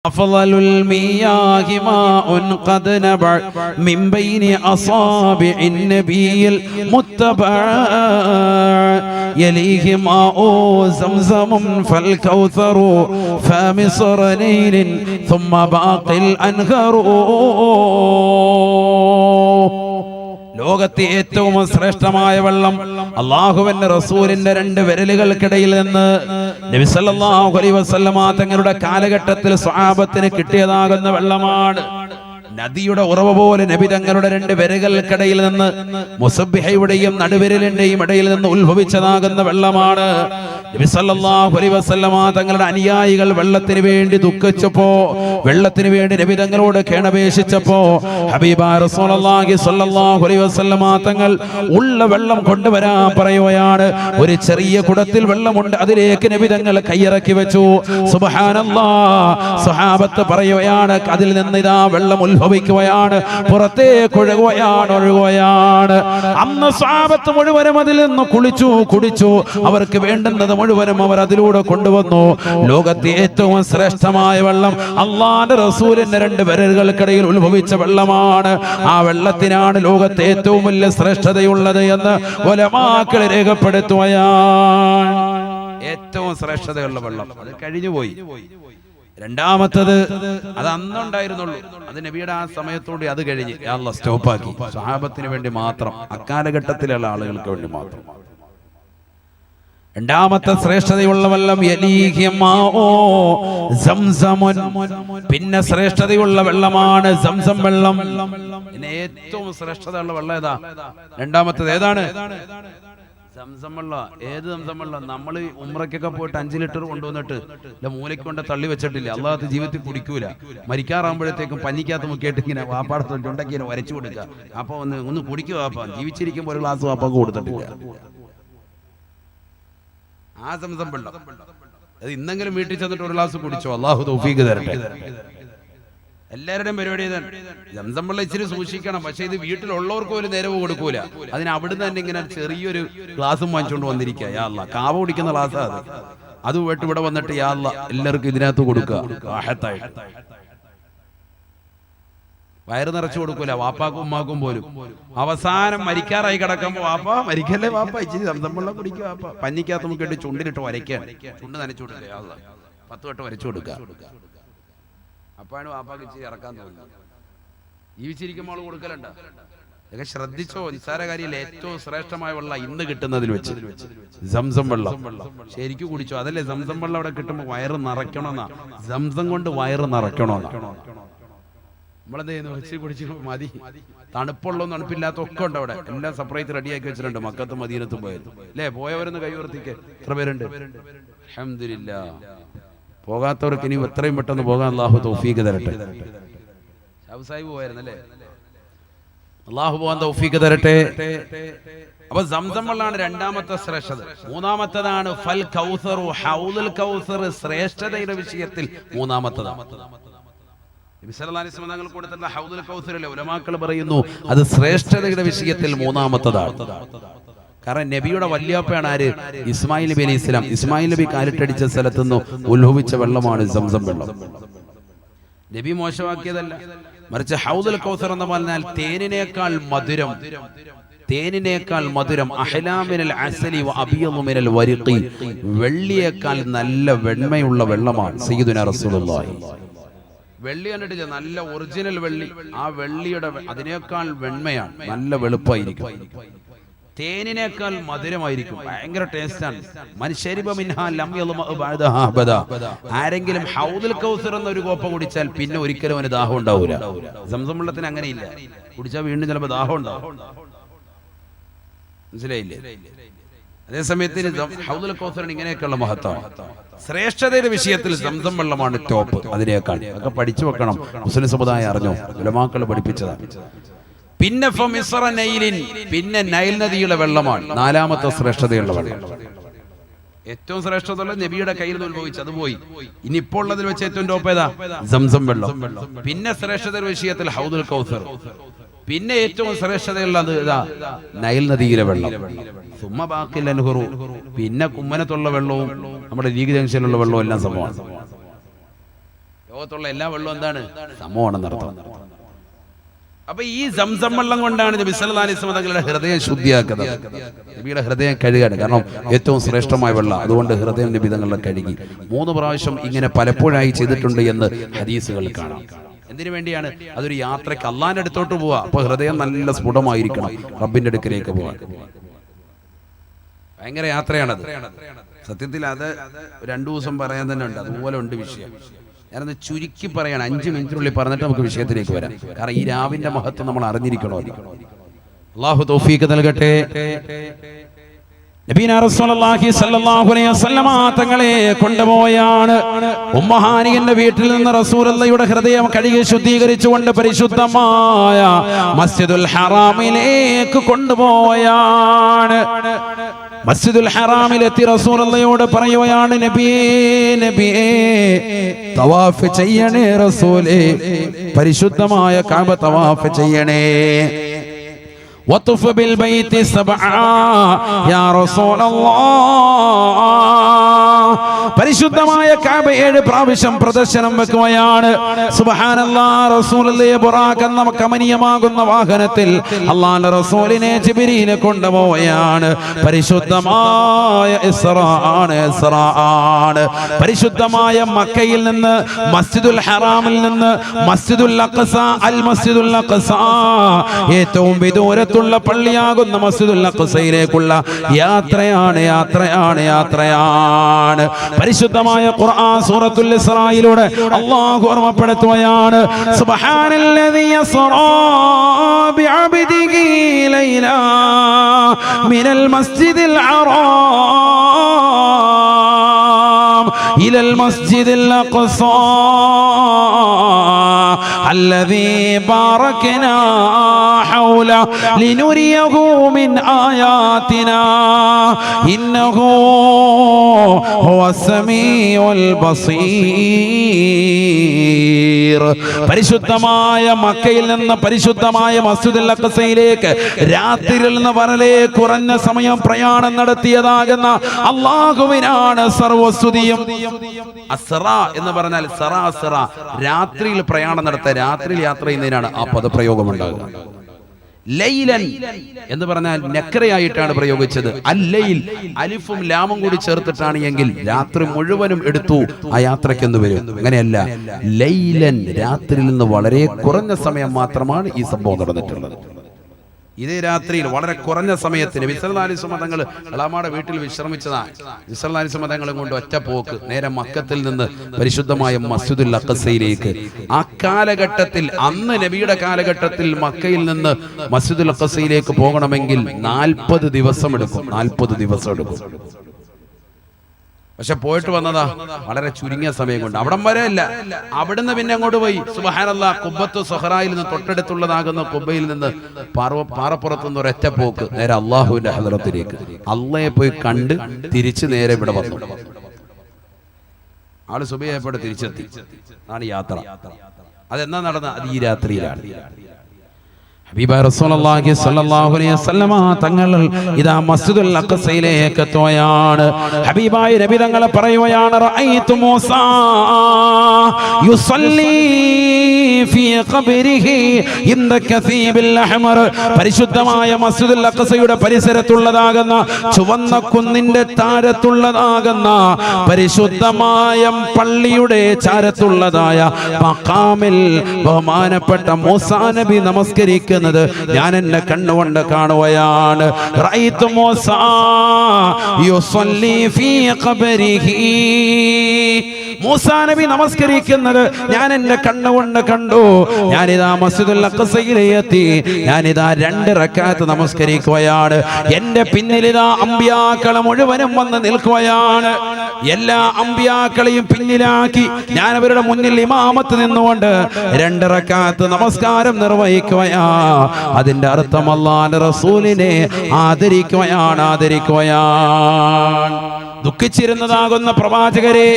أفضل المياه ماء قد نبع من بين أصابع النبي المتبع يليه ماء زمزم فالكوثر فمصر نيل ثم باقي الأنهار. ലോകത്തെ ഏറ്റവും ശ്രേഷ്ഠമായ വെള്ളം അല്ലാഹുവിന്റെ റസൂലിന്റെ രണ്ട് വിരലുകൾക്കിടയിൽ നിന്ന് നബി സല്ലല്ലാഹു അലൈഹി വസല്ലമ തങ്ങളുടെ കാലഘട്ടത്തിൽ സ്വഹാബത്തിന് കിട്ടിയതാകുന്ന വെള്ളമാണ്. നദിയുടെ ഉറവ പോലെ നബി തങ്ങളുടെ രണ്ട് വിരലുകൾക്കിടയിൽ നിന്ന് മുസബ്ബിഹയുടെയും നടുവിരലിന്റെയും ഇടയിൽ നിന്ന് ഉത്ഭവിച്ചതാകുന്ന വെള്ളമാണ്. നബി സല്ലല്ലാഹു അലൈഹി വസല്ലമ തങ്ങളുടെ അനുയായികൾ വെള്ളത്തിന് വേണ്ടി ദുഃഖിച്ചപ്പോ, വെള്ളത്തിന് വേണ്ടി നബി തങ്ങളോട് കേണപേക്ഷിച്ചപ്പോ ഹബീബായ റസൂലുള്ളാഹി സ്വല്ലല്ലാഹു അലൈഹി വസല്ലമ തങ്ങൾ ഉള്ള വെള്ളം കൊണ്ടുവരാൻ പറയുകയാണ്. ഒരു ചെറിയ കുടത്തിൽ വെള്ളമുണ്ട്, അതിലേക്ക് നബി തങ്ങൾ കൈയിറക്കി വെച്ചു. സുബ്ഹാനല്ലാഹ്, സ്വഹാബത്ത് പറയുകയാണ്, അതിൽ നിന്ന് ഇതാ വെള്ളം ഉത്ഭവിക്കുകയാണ്, പുറത്തേക്ക് ഒഴുകുകയാണ്. അന്ന് സ്വഹാബത്ത് മുഴുവനും അതിൽ നിന്ന് കുടിച്ചു. അവർക്ക് വേണ്ടുന്നത് മുഴുവനും അവർ അതിലൂടെ കൊണ്ടുവന്നു. ലോകത്തെ ഏറ്റവും ശ്രേഷ്ഠമായ വെള്ളം അല്ലാഹുവിന്റെ റസൂലിന്റെ രണ്ട് വിരലുകൾക്കിടയിൽ ഉത്ഭവിച്ച വെള്ളമാണ്. ആ വെള്ളത്തിനാണ് ലോകത്തെ ഏറ്റവും വലിയ ശ്രേഷ്ഠതയുള്ളത് എന്ന് ഉലമാക്കൾ രേഖപ്പെടുത്തുകയാണ്. ഏറ്റവും ശ്രേഷ്ഠതയുള്ള വെള്ളം അത് കഴിഞ്ഞുപോയി. രണ്ടാമത്തത് അത് അന്നുണ്ടായിരുന്നുള്ളൂ, അത് നബിയുടെ ആ സമയത്തോടെ അത് കഴിഞ്ഞ് അല്ലാഹ് സ്റ്റോപ്പാക്കി. സ്വഹാബത്തിന് വേണ്ടി മാത്രം, അക്കാലഘട്ടത്തിലുള്ള ആളുകൾക്ക് വേണ്ടി മാത്രം. രണ്ടാമത്തെ ശ്രേഷ്ഠതയുള്ള വെള്ളം പിന്നെ ശ്രേഷ്ഠതയുള്ള വെള്ളമാണ് സംസം വെള്ളം. പിന്നെ ഏറ്റവും ശ്രേഷ്ഠതയുള്ള വെള്ളം ഏതാ? രണ്ടാമത്തത് ഏതാണ്? സംസം വെള്ളം. ഏത് സംസം വെള്ളം? നമ്മൾ ഉംറയ്ക്കൊക്കെ പോയിട്ട് 5 ലിറ്റർ കൊണ്ടുവന്നിട്ട് മൂലയ്ക്ക് കൊണ്ട് തള്ളി വെച്ചിട്ടില്ല, അള്ളാഹ് ജീവിതത്തിൽ കുടിക്കൂല. മരിക്കാറാകുമ്പോഴത്തേക്കും പന്നിക്കകത്ത് മുക്കിയിട്ട് ഇങ്ങനെ വാപ്പാടത്തോട്ട് ഉണ്ടാക്കി വരച്ചു കൊടുക്കുക. അപ്പൊ ഒന്ന് കുടിക്കുക വാപ്പ, ജീവിച്ചിരിക്കുമ്പോൾ ഒരു ഗ്ലാസ് വാപ്പാക്ക് കൊടുത്തിട്ടില്ല. ആ സംസം വെള്ളം അത് ഇന്നെങ്കിലും വീട്ടിൽ ചെന്നിട്ട് ഒരു ഗ്ലാസ് കുടിച്ചോ, അള്ളാഹു തൗഫീഖ് തരട്ടെ. എല്ലാവരുടെയും പരിപാടി ഇതാണ്. സംസം വെള്ളം ഇച്ചിരി സൂക്ഷിക്കണം, പക്ഷെ ഇത് വീട്ടിലുള്ളവർക്ക് ഒരു നേരവും കൊടുക്കൂല. അതിന് അവിടുന്ന് തന്നെ ഇങ്ങനെ ചെറിയൊരു ഗ്ലാസും വാങ്ങിച്ചുകൊണ്ട് വന്നിരിക്കുക. യാ അല്ലാഹ്, കാവ കുടിക്കുന്ന ഗ്ലാസ് അത് പോയിട്ട് ഇവിടെ വന്നിട്ട് യാ അല്ലാഹ് എല്ലാവർക്കും ഇതിനകത്ത് കൊടുക്കുക. വയറ് നിറച്ചു കൊടുക്കൂല, വാപ്പാക്കും ഉമ്മാക്കും പോലും. അവസാനം മരിക്കാറായി കിടക്കുമ്പോ വാപ്പ മരിക്കല്ലേ വാപ്പ, ഇച്ചിരി സംസം വെള്ളം കുടിക്കുക വാപ്പ. പന്നിക്കകത്ത് മുക്കിയിട്ട് ചുണ്ടിലിട്ട് വരയ്ക്കാൻ, ചുണ്ട് നനച്ചു കൊടുക്കുക, 10 വട്ടം വരച്ചു കൊടുക്കുക. അപ്പാണ് വാപ്പാക്ക് ഇച്ചിരി ഇറക്കാൻ തോന്നുന്നത്. ജീവിച്ചിരിക്കുമ്പോൾ കൊടുക്കലുണ്ട. ഇതൊക്കെ ശ്രദ്ധിച്ചോ, നിസ്സാര കാര്യമില്ല. ഏറ്റവും ശ്രേഷ്ഠമായ വെള്ളം ഇന്ന് കിട്ടുന്നതിൽ വെച്ച് സംസം വെള്ളം ശരിക്കും കുടിച്ചോ. അതല്ലേ സംസം വെള്ളം അവിടെ കിട്ടുമ്പോൾ വയറ് നിറയ്ക്കണമെന്നാ. സംസം കൊണ്ട് വയറ് നിറയ്ക്കണമെന്നാ. നമ്മളെന്ത് ചെയ്യുന്നു? വെച്ച് കുടിച്ച് മതി. തണുപ്പുള്ളതും തണുപ്പില്ലാത്ത ഒക്കെ ഉണ്ട് അവിടെ. എല്ലാം സെപ്പറേറ്റ് റെഡിയാക്കി വെച്ചിട്ടുണ്ട്. മക്കത്തും മദീനത്തും പോയത് അല്ലേ? പോയവരൊന്ന് കൈവർത്തിക്ക്. എത്ര പേരുണ്ട്? അൽഹംദുലില്ലാഹ്. പോകാത്തവർക്ക് ഇനി എത്രയും പെട്ടെന്ന് പോകാൻ അല്ലാഹു തൗഫീഖ് തരട്ടെ. സാഹിബ് പോയായിരുന്നല്ലേ? അല്ലാഹു പോകാൻ തൗഫീഖ് തരട്ടെ. അപ്പൊ സംസം വെള്ളമാണ് രണ്ടാമത്തെ ശ്രേഷ്ഠത. മൂന്നാമത്തേതാണ് ഫൽ കൗസർ, ഹൗദുൽ കൗസർ. ശ്രേഷ്ഠതയുടെ വിഷയത്തിൽ മൂന്നാമത്തേതാണ്. നബി സല്ലല്ലാഹു അലൈഹി വസല്ലം തങ്ങൾ കൊടുത്തിട്ടുള്ള ഹൗദുൽ കൗസറിലെ ഉലമാക്കൾ പറയുന്നു അത് ശ്രേഷ്ഠതയുടെ വിഷയത്തിൽ മൂന്നാമത്തേതാണ്. കാരണം നബിയുടെ വല്യാപ്പയാണ് ആര്? ഇസ്മായിൽ നബി അലൈഹി ഇസ്ലാം. ഇസ്മായിൽ നബി കാലിട്ടടിച്ച സ്ഥലത്തു നിന്ന് ഉത്ഭവിച്ച വെള്ളമാണ് സംസം വെള്ളം. നബി മോശമാക്കിയതല്ല, മറിച്ച് ഹൗദുൽ കൗസർ എന്ന് പറഞ്ഞാൽ തേനിനേക്കാൾ മധുരം, അഹ്ലാമിനൽ അസലി വ അബിയദു മിനൽ വരിഖി, വെള്ളിയേക്കാൾ നല്ല വെണ്മയുള്ള വെള്ളമാണ് സയ്യിദുനാ റസൂലുള്ളാഹി. വെള്ളി കണ്ടിട്ടില്ല, നല്ല ഒറിജിനൽ വെള്ളി. ആ വെള്ളിയുടെ അതിനേക്കാൾ വെണ്മയാണ്, നല്ല വെളുപ്പായിരിക്കും. തേനിനേക്കാൾ മധുരമായിരിക്കും, ഭയങ്കര ടേസ്റ്റാണ്. ആരെങ്കിലും ഹൗദുൽ കൗസർ എന്നൊരു കോപ്പ കുടിച്ചാൽ പിന്നെ ഒരിക്കലും അവന് ദാഹം ഉണ്ടാവൂല. സംസം വെള്ളത്തിന് അങ്ങനെയില്ല, കുടിച്ചാൽ വീണ്ടും ചിലപ്പോൾ ദാഹം ഉണ്ടാവും. മനസ്സിലായില്ലേ? അതേസമയത്ത് ഹൗദുൽ കൗസറിന് ഇങ്ങനെയൊക്കെയുള്ള മഹത്വം. ശ്രേഷ്ഠതയുടെ വിഷയത്തിൽ സംസം വെള്ളമാണ് ടോപ്പ്. അതിനേക്കാൾ ഒക്കെ പഠിച്ചു വെക്കണം. മുസ്ലിം സമുദായം അറിഞ്ഞോ, ഉലമാക്കൾ പഠിപ്പിച്ചതാണ്. പിന്നെ പിന്നെ നൈൽ നദിയുടെ വെള്ളമാണ് നാലാമത്തെ ശ്രേഷ്ഠതയുള്ള വെള്ളം. ഏറ്റവും ശ്രേഷ്ഠതയുള്ള നബിയുടെ കയ്യിൽ നിന്ന് ഉത്ഭവിച്ചു, അത് പോയി. ഇനി ഇപ്പോൾ ഉള്ളതിൽ വെച്ച് ഏറ്റവും ടോപ്പ് ഏതാ? സംസം വെള്ളം. പിന്നെ ശ്രേഷ്ഠതയുടെ വിഷയത്തിൽ ഹൗദുൽ കൗസർ. പിന്നെ ഏറ്റവും ശ്രേഷ്ഠതയുള്ളത് ഇതാ നൈൽ നദിയിലെ വെള്ളം. സുമ്മ ബാക്കിൽ അൻഹുറു. പിന്നെ കുമ്മനത്തുള്ള വെള്ളവും നമ്മുടെ ലീഗ് ജംഗ്ഷനിലുള്ള വെള്ളവും എല്ലാം സമമാണ്. ലോകത്തുള്ള എല്ലാ വെള്ളവും എന്താണ്? സമമാണെന്ന് അർത്ഥം. അപ്പൊ ഈ സംസം വെള്ളം കൊണ്ടാണ് നബി സല്ലല്ലാഹു അലൈഹി വസല്ലം തങ്ങളുടെ ഹൃദയം ശുദ്ധിയാക്കുന്നത്. നബിയുടെ ഹൃദയം കഴുകാണ്, കാരണം ഏറ്റവും ശ്രേഷ്ഠമായ വെള്ളം. അതുകൊണ്ട് ഹൃദയം നബി തങ്ങളുടെ കഴുകി 3 പ്രാവശ്യം ഇങ്ങനെ പലപ്പോഴായി ചെയ്തിട്ടുണ്ട് എന്ന് ഹദീസുകൾ കാണാം. എന്തിനു വേണ്ടിയാണ്? അതൊരു യാത്രയ്ക്ക്, അള്ളാന്റെ അടുത്തോട്ട് പോവാ. അപ്പൊ ഹൃദയം നല്ല സ്ഫുടമായിരിക്കണം, റബ്ബിന്റെ അടുക്കിലേക്ക് പോവാൻ. ഭയങ്കര യാത്രയാണത്. സത്യത്തിൽ അത് 2 ദിവസം പറയാൻ തന്നെ ഉണ്ട്. അതുപോലെ ഉണ്ട് വിഷയം. ഞാനത് ചുരുക്കി പറയാണ്, 5 മിനിറ്റിനുള്ളിൽ പറഞ്ഞിട്ട് നമുക്ക് വിഷയത്തിലേക്ക് വരാം. കാരണം ഈ രാവിന്റെ മഹത്വം നമ്മൾ അറിഞ്ഞിരിക്കണോ. അല്ലാഹു തൗഫീഖ് നൽകട്ടെ. നബീന റസൂലുള്ളാഹി സ്വല്ലല്ലാഹു അലൈഹി വസല്ലമ തങ്ങളെ കൊണ്ടുപോയാണ് ഉമ്മഹാനിയുടെ വീട്ടിൽ നിന്ന് റസൂലുള്ളാഹിയുടെ ഹൃദയം കഴുകി ശുദ്ധീകരിച്ചുകൊണ്ട് പരിശുദ്ധമായ മസ്ജിദുൽ ഹറാമിലേക്ക് കൊണ്ടുപോയാണ്. മസ്ജിദുൽ ഹറാമിലെത്തി റസൂലുള്ളാഹിയോട് പറയുകയാണ്, നബിയേ നബിയേ തവാഫ് ചെയ്യണേ റസൂലേ, പരിശുദ്ധമായ കഅബ തവാഫ് ചെയ്യണേ. വതുഫ് ബിൽ ബൈത്തി സബ്ആ യാ റസൂലല്ലാഹ്, പരിശുദ്ധമായ കഅബ 7 പ്രാവശ്യം പ്രദർശനം വെക്കുകയാണ്. സുബ്ഹാനല്ലാഹ്. റസൂലുള്ളാഹി ബുറാഖ് എന്ന കമനീയമാകുന്ന വാഹനത്തിൽ അല്ലാഹുവിന്റെ റസൂലിനെ ജിബ്രീൽ കൊണ്ടുപോവുകയാണ്. പരിശുദ്ധമായ ഇസ്റാ ആണ്. പരിശുദ്ധമായ മക്കയിൽ നിന്ന് മസ്ജിദുൽ ഹറാമിൽ നിന്ന് മസ്ജിദുൽ അഖ്സ, അൽ മസ്ജിദുൽ അഖ്സ, ഏറ്റവും വിദൂരത്തുള്ള പള്ളിയാകുന്ന മസ്ജിദുൽ അഖ്സയിലേക്കുള്ള യാത്രയാണ്. പരിശുദ്ധമായ ഖുർആൻ സൂറത്തുൽ ഇസ്രായിലൂടെ അല്ലാഹു ഓർമ്മപ്പെടുത്തുകയാണ്, സുബ്ഹാനല്ലദീ യസ്റാ ബിഅബ്ദിഹി ലൈലാ മിനൽ മസ്ജിദിൽ ഹറാം ഇലൽ മസ്ജിദിൽ അഖ്സാ الذي باركنا حوله لنريه من آياتنا إنه هو السميع البصير. പരിശുദ്ധമായ മക്കയിൽ നിന്ന് പരിശുദ്ധമായ മസ്ജിദുൽ അഖ്സയിലേക്ക് രാത്രിയിൽ നിന്ന് വളരെ കുറഞ്ഞ സമയം പ്രയാണം നടത്തിയതാകുന്ന അല്ലാഹുവിനാണ് സർവസ്തുതിയും. അസ്റാ എന്ന് പറഞ്ഞാൽ രാത്രിയിൽ പ്രയാണം നടത്തുക, രാത്രിയിൽ യാത്ര ചെയ്യുന്നതിനാണ് ആ പദപ്രയോഗം ഉണ്ടാകുക. ലൈലൻ എന്ന് പറഞ്ഞാൽ നക്രയായിട്ടാണ് പ്രയോഗിച്ചത്. അല്ലൈൽ അലിഫും ലാമും കൂടി ചേർത്തിട്ടാണ് എങ്കിൽ രാത്രി മുഴുവനും എടുത്തു ആ യാത്രയ്ക്കെന്ന് വരും. അങ്ങനെയല്ല, ലൈലൻ രാത്രിയിൽ നിന്ന് വളരെ കുറഞ്ഞ സമയം മാത്രമാണ് ഈ സംഭവം നടന്നിട്ടുള്ളത്. ഇതേ രാത്രിയിൽ വളരെ കുറഞ്ഞ സമയത്തിന് നബി സല്ലല്ലാഹു അലൈഹി വസല്ലം തങ്ങൾ എളാമയുടെ വീട്ടിൽ വിശ്രമിച്ചതാണ്. നബി സല്ലല്ലാഹു അലൈഹി വസല്ലം തങ്ങളെ കൊണ്ട് ഒറ്റ പോക്ക് നേരെ മക്കത്തിൽ നിന്ന് പരിശുദ്ധമായ മസ്ജിദുൽ അഖ്സയിലേക്ക്. ആ കാലഘട്ടത്തിൽ, അന്ന് നബിയുടെ കാലഘട്ടത്തിൽ മക്കയിൽ നിന്ന് മസ്ജിദുൽ അഖ്സയിലേക്ക് പോകണമെങ്കിൽ 40 ദിവസം എടുക്കും. 40 ദിവസം എടുക്കും. പക്ഷെ പോയിട്ട് വന്നതാ വളരെ ചുരുങ്ങിയ സമയം കൊണ്ട്. അവിടം വരെ അല്ല, അവിടുന്ന് പിന്നെ അങ്ങോട്ട് പോയി. സുബ്ഹാനല്ലാഹ്. ഖുബ്ബത്തു സഹറായിൽ നിന്ന് തൊട്ടടുത്തുള്ളതാകുന്ന ഖുബ്ബയിൽ നിന്ന് പാറപ്പുറത്തുനിന്ന് ഒരൊറ്റ പോക്ക് നേരെ അള്ളാഹുവിന്റെ ഹദ്റത്തിലേക്ക്. അള്ളയെ പോയി കണ്ട് തിരിച്ച് നേരെ ഇവിടെ വന്നു. ആള് സുബഹിയായപ്പോൾ തിരിച്ചെത്തി. അതാണ് യാത്ര. അതെന്നാ നടന്ന? അത് ഈ രാത്രിയിലാണ്. ഹബീബായ റസൂലുള്ളാഹി സ്വല്ലല്ലാഹു അലൈഹി വസല്ലമ തങ്ങൾ ഇദാ മസ്ജിദുൽ അഖ്സയിലേക്ക് എത്തുകയാണ്. ഹബീബായ നബി തങ്ങൾ പറയുകയാണ്, റഅയ്തു മൂസാ യുസല്ലി ഫീ ഖബ്രിഹി ഇൻദ കസീബിൽ അഹ്മർ. പരിശുദ്ധമായ മസ്ജിദുൽ അഖ്സയുടെ പരിസരത്തുള്ളതാകുന്ന ചുവന്ന കുന്നിന്റെ താരത്തുള്ളതാകുന്ന പരിശുദ്ധമായ പള്ളിയുടെ ചാരത്തുള്ളതായ മഖാമിൽ ബഹുമാനപ്പെട്ട മൂസാ നബി നമസ്കരിക്കുക ഞാൻ എന്റെ കണ്ണുകൊണ്ട് കാണുകയാണ്. റഅയ്തു മൂസാ യുസല്ലി ഫീ ഖബ്രിഹി. മൂസാ നബി നമസ്കരിക്കുന്നത് ഞാൻ എന്റെ കണ്ണുകൊണ്ട് കണ്ടു. ഞാനിതാ മസ്ജിദുൽ അഖ്സയിലെത്തി. ഞാനിതാ 2 റക്അത്ത് നമസ്കരിക്കുകയാണ്. എന്റെ പിന്നിലിതാ അമ്പിയാക്കൾ മുഴുവനും വന്ന് നിൽക്കുകയാണ്. എല്ലാ അമ്പിയാക്കളെയും പിന്നിലാക്കി ഞാൻ അവരുടെ മുന്നിൽ ഇമാമത്ത് നിന്നുകൊണ്ട് 2 റക്അത്ത് നമസ്കാരം നിർവഹിക്കുകയാണ്. അതിന്റെ അർത്ഥം അല്ലാഹുവിന്റെ റസൂലിനെ ആദരിക്കുകയാണ്. ദുഃഖിച്ചിരുന്നതാകുന്ന പ്രവാചകരെ,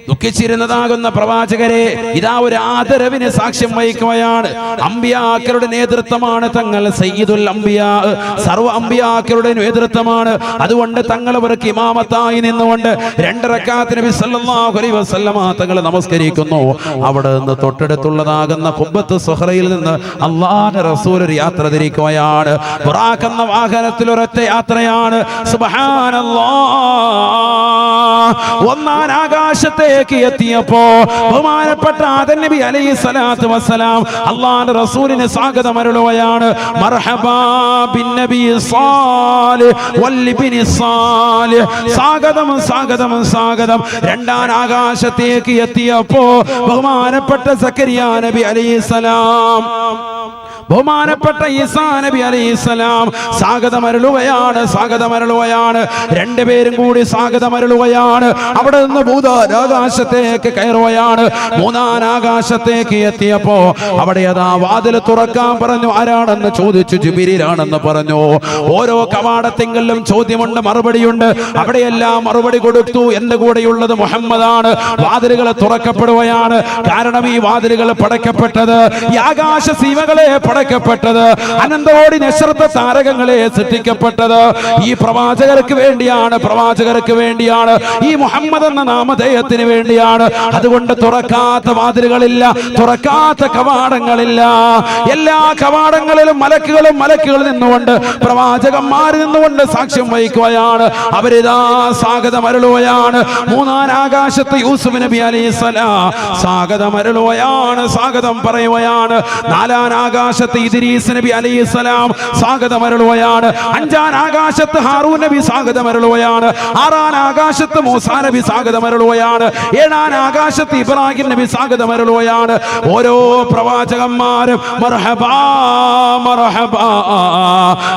ദുഃഖിച്ചിരുന്നതാകുന്ന പ്രവാചകരെ ഇതാ ഒരു ആദരവിന് സാക്ഷ്യം വഹിക്കുകയാണ്. അമ്പിയാക്കളുടെ നേതൃത്വമാണ് തങ്ങൾ, സയ്യിദുൽ അംബിയാ, സർവ്വ അമ്പിയാക്കളുടെ നേതൃത്വമാണ്. അതുകൊണ്ട് തങ്ങൾ അവർക്ക് ഇമാമത്തായി നിന്നുകൊണ്ട് 2 റക്അത്ത് നബി സല്ലല്ലാഹു അലൈഹി വസല്ലമ തങ്ങൾ നമസ്കരിക്കുന്നു. അവിടെ നിന്ന് തൊട്ടടുത്തുള്ളതാകുന്ന ഖുബ്ബത്ത് സുഹ്റയിൽ നിന്ന് അല്ലാഹുവിന്റെ റസൂൽ ഒരു യാത്ര തിരിക്കുകയാണ്. ബുറാഖ് എന്ന വാഹനത്തിൽ ഒരൊറ്റ യാത്രയാണ്. സുബ്ഹാനല്ലാഹ്. ഒന്നാം ആകാശത്തേക്ക് എത്തിയപ്പോ ബഹുമാനപ്പെട്ട ആദം നബി അലൈഹി സ്വലാത്തു വസ്സലാം അല്ലാഹുവിന്റെ റസൂലിനെ സ്വാഗതം അരുളുകയാണ്. മർഹബാ ബിൻ നബി സാലിഹ് വൽ ഇബ്നി സാലിഹ്. സ്വാഗതം സ്വാഗതം സ്വാഗതം. രണ്ടാം ആകാശത്തേക്ക് എത്തിയപ്പോ ബഹുമാനപ്പെട്ട സക്കരിയ നബി അലൈഹിസ്സലാം, ബഹുമാനപ്പെട്ട ഈസാ നബി അലൈഹിസ്സലാം സ്വാഗതമരുളുകയാണ്, സ്വാഗതമരുളുകയാണ്. രണ്ടുപേരും കൂടി സ്വാഗതമരുളുകയാണ്. അവിടെ നിന്ന് ഭൂതാകാശത്തേക്ക് കയറുകയാണ്. മൂന്നാം ആകാശത്തേക്ക് എത്തിയപ്പോ അവിടെ അതാ വാതിൽ തുറക്കാൻ പറഞ്ഞു. ആരാണെന്ന് ചോദിച്ചു. ജിബ്രീലാണെന്ന് പറഞ്ഞു. ഓരോ കവാടത്തിലും ചോദ്യമുണ്ട്, മറുപടിയുണ്ട്. അവിടെയെല്ലാം മറുപടി കൊടുത്തു. എന്റെ കൂടെയുള്ളത് മുഹമ്മദാണ്. വാതിലുകൾ തുറക്കപ്പെടുകയാണ്. കാരണം ഈ വാതിലുകൾ പടക്കപ്പെട്ടത് ഈ ആകാശ സീമകളെ പടക്കപ്പെട്ടത്, അനന്തകോടി നക്ഷത്ര താരകങ്ങളെ സൃഷ്ടിക്കപ്പെട്ടത് ഈ പ്രവാചകർക്ക് വേണ്ടിയാണ്, പ്രവാചകർക്ക് വേണ്ടിയാണ്, ഈ മുഹമ്മദ് എന്ന നാമധേയത്തിന് വേണ്ടിയാണ്. അതുകൊണ്ട് തുറക്കാത്ത വാതിലുകളില്ല, തുറക്കാത്ത കവാടങ്ങളില്ല. എല്ലാ കവാടങ്ങളിലും മലക്കുകൾ നിന്നുകൊണ്ട്, പ്രവാചകന്മാർ നിന്നുകൊണ്ട് സാക്ഷ്യം വഹിക്കുകയാണ്. അവരിതാ സ്വാഗതം അരുളുകയാണ്. മൂന്നാം ആകാശത്ത് യൂസുഫ് നബി അലൈഹിസ്സലാം സ്വാഗതം അരുളുകയാണ്, സ്വാഗതം പറയുകയാണ്. നാലാം ആകാശത്ത് ഇദ്രീസ് നബി അലൈഹിസ്സലാം സ്വാഗതം അരുളുകയാണ്. അഞ്ചാം ആകാശത്ത് ഹാറൂൻ നബി സ്വാഗതം അരുളുകയാണ്. ആറാം ആകാശത്ത് മൂസാ നബി സ്വാഗതം അരുളുകയാണ്. ഏഴാം ആകാശത്ത് ഇബ്രാഹിം നബി സ്വാഗതം അരുളുകയാണ്. ഓരോ പ്രവാചകന്മാരും മർഹബാ മർഹബാ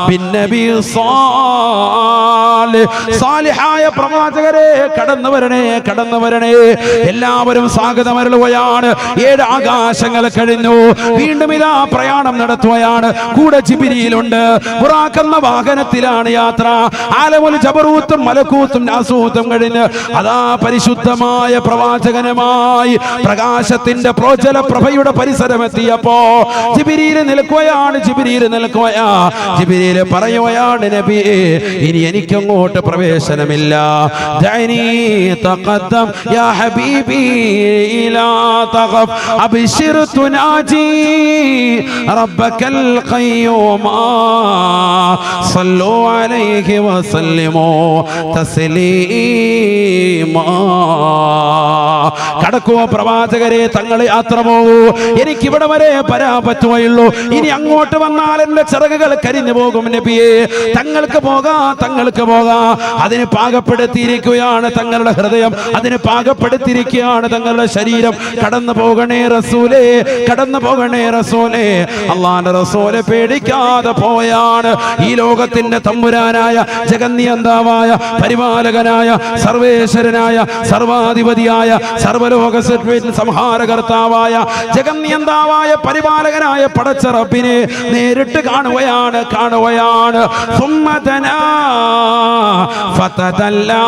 ബിൻ നബി സാലിഹ്, സാലിഹായ പ്രവാചകരെ കടന്നു വരണേ, കടന്നു വരണേ. എല്ലാവരും സ്വാഗതം അരുളുകയാണ്. 7 ആകാശങ്ങൾ കഴിഞ്ഞു. വീണ്ടും ഇതാ പ്രയാണം നടത്തുകയാണ്. കൂടെ ജിബ്രീലുണ്ട്. ബുറാഖ് എന്ന വാഹനത്തിലാണ് യാത്ര. ആലമുൽ ജബറൂത്തും മലക്കൂത്തും നാസൂത്തും കഴിഞ്ഞ് അതാ പരിശുദ്ധമായ പ്രവാചകനുമായി പ്രകാശത്തിന്റെ പ്രോജ്വല പ്രഭയുടെ പരിസരമെത്തിയപ്പോ ജിബ്രീൽ നിൽക്കുകയാണ്. ജിബ്രീൽ നിൽക്കുകയാ. ജിബ്രീൽ പറയുകയാണ്, നബിയേ, ഇനി എനിക്കങ്ങോട്ട് പ്രവേശനമില്ല. ദഅനി തഖദ്ദം യാ ഹബീബി ലാ തഖഫ് അബ്ശിർ തുനാജി റബ്ബകൽ ഖയ്യൂമ സല്ലു അലൈഹി വസല്ലിമു തസ്ലീമാ. കടക്കുവോ പ്രവാചകരെ, തങ്ങൾ യാത്ര പോകൂ. എനിക്കിവിടെ വരെ വരാൻ പറ്റുകയുള്ളൂ. ഇനി അങ്ങോട്ട് വന്നാൽ എന്റെ ചിറകുകൾ കരിഞ്ഞു പോകും നബിയേ. തങ്ങൾക്ക് പോകാം, തങ്ങൾക്ക് പോകാം. അതിന് പാകപ്പെടുത്തിയിരിക്കുകയാണ് തങ്ങളുടെ ഹൃദയം, അതിന് പാകപ്പെടുത്തിയിരിക്കുകയാണ് തങ്ങളുടെ ശരീരം. കടന്നു പോകണേ റസൂലേ, കടന്നു പോകണേ റസൂലേ. അല്ലാഹുവിന്റെ റസൂലെ പേടിക്കാതെ പോയാണ്. ഈ ലോകത്തിന്റെ തമ്പുരാനായ ജഗന്നിയന്താവായ പരിപാലകനായ സർവേശ്വരനായ സർവാധിപതിയായ സർവലോക സംഹാരകർത്താവായ ജഗന്നിയന്താവായ പരിപാലകനായ പടച്ച റബ്ബിനെ നേരിട്ട് കാണുകയാണ്, കാണുകയാണ്. സുമ്മതനാ ഫതദല്ലാ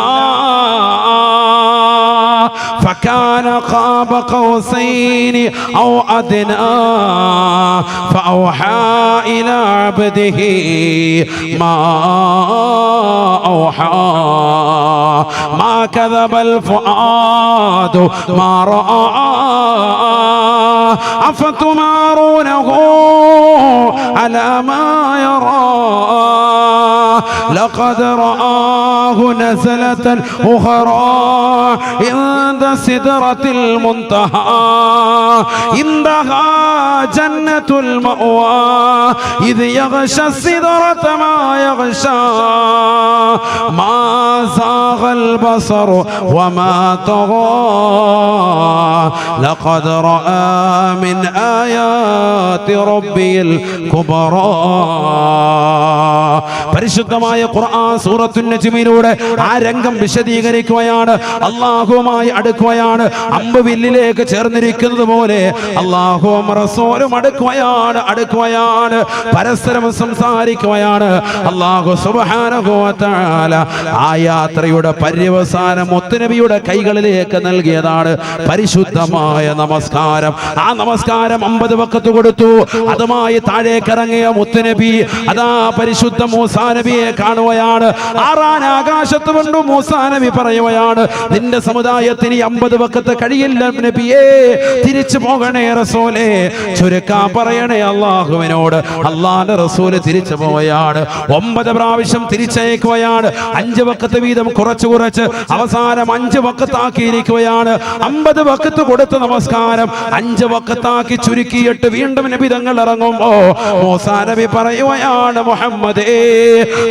فكان قاب قوسين أو أدنى فأوحى إلى عبده ما أوحى ما كذب الفؤاد ما رأى أفتمارونه على ما يرى لقد رآه نزلة أخرى عند سدرة المنتهى عندها جنة المأوى إذ يغشى السدرة ما يغشى ما زاغ البصر وما طغى لقد رأى من آيات ربي الكبرى. പരിശുദ്ധമായ ഖുർആൻ സൂറത്തുൻ നജ്മിലൂടെ ആ രംഗം വിശദീകരിക്കുകയാണ്. അല്ലാഹുവുമായി അടുക്കുകയാണ്. അമ്പ് വില്ലിലേക്ക് ചേർന്നിരിക്കുന്നത് പോലെ അല്ലാഹുവും റസൂലും റസൂലും അടുക്കുകയാണ് പരസ്പരം സംസാരിക്കുകയാണ്. അല്ലാഹു സുബ്ഹാനഹു വ തആല ആ യാത്രയുടെ പര്യവസാനം മുത്തുനബിയുടെ കൈകളിലേക്ക് നൽകിയതാണ് പരിശുദ്ധമായ നമസ്കാരം. ആ നമസ്കാരം 50 വഖത്ത് കൊടുത്തു. അതുമായി താഴേക്ക് ഇറങ്ങിയ മുത്തുനബി അതാ പരിശുദ്ധ മൂസാ നബിയെ കാണുകയാണ്. ആറാൻ ആകാശത്ത് കൊണ്ട് മൂസാ നബി പറയുകയാണ്, നിന്റെ സമുദായത്തിന് 50 വഖത്ത് കഴിയില്ല നബിയേ, തിരിച്ചു പോകണേ റസൂലേ. ചുരുക്കാൻ പറയണേ അല്ലാഹുവിനോട്. അല്ലാഹുവിന്റെ റസൂല് തിരിച്ചു പോവുകയാണ്. 9 പ്രാവശ്യം തിരിച്ചയക്കുകയാണ്. 5 വഖത്ത് വീതം കുറച്ച് അവസാനം 5 വഖത്താക്കിയിരിക്കുകയാണ്. 50 വഖത്ത് കൊടുത്ത നമസ്കാരം 5 വഖത്താക്കി ചുരുക്കിയിട്ട് വീണ്ടും നബി തങ്ങൾ ഇറങ്ങുമ്പോ മൂസാ നബി പറയുകയാണ്, മുഹമ്മദേ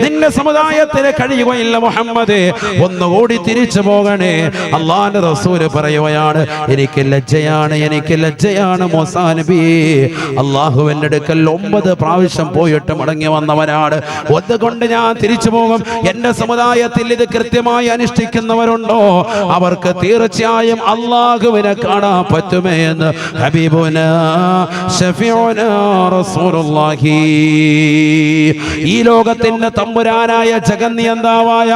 നിന്റെ സമുദായത്തിന് കഴിയുകയില്ല മുഹമ്മദേ, ഒന്നുകൂടി തിരിച്ചു പോകണേ. അല്ലാഹുവിന്റെ റസൂല് പറയുകയാണ്, എനിക്ക് ലജ്ജയാണ് മൂസാ നബി. അല്ലാഹുവിന്റെ അടുക്കൽ 9 പ്രാവശ്യം പോയിട്ട് മടങ്ങി വന്നവനാണ്. അതുകൊണ്ട് ഞാൻ തിരിച്ചു പോകും. എന്റെ സമുദായത്തിൽ ഇത് കൃത്യമായി അനുഷ്ഠിക്കുന്നവരുണ്ടോ അവർക്ക് തീർച്ചയായും അല്ലാഹുവിനെ കാണാൻ പറ്റുമേ എന്ന് ഹബീബുനാ ശഫീഉനാ റസൂലുള്ളാഹി. ഈ ലോകത്തിന്റെ തമ്പുരാനായ ജഗന്നിയന്താവായ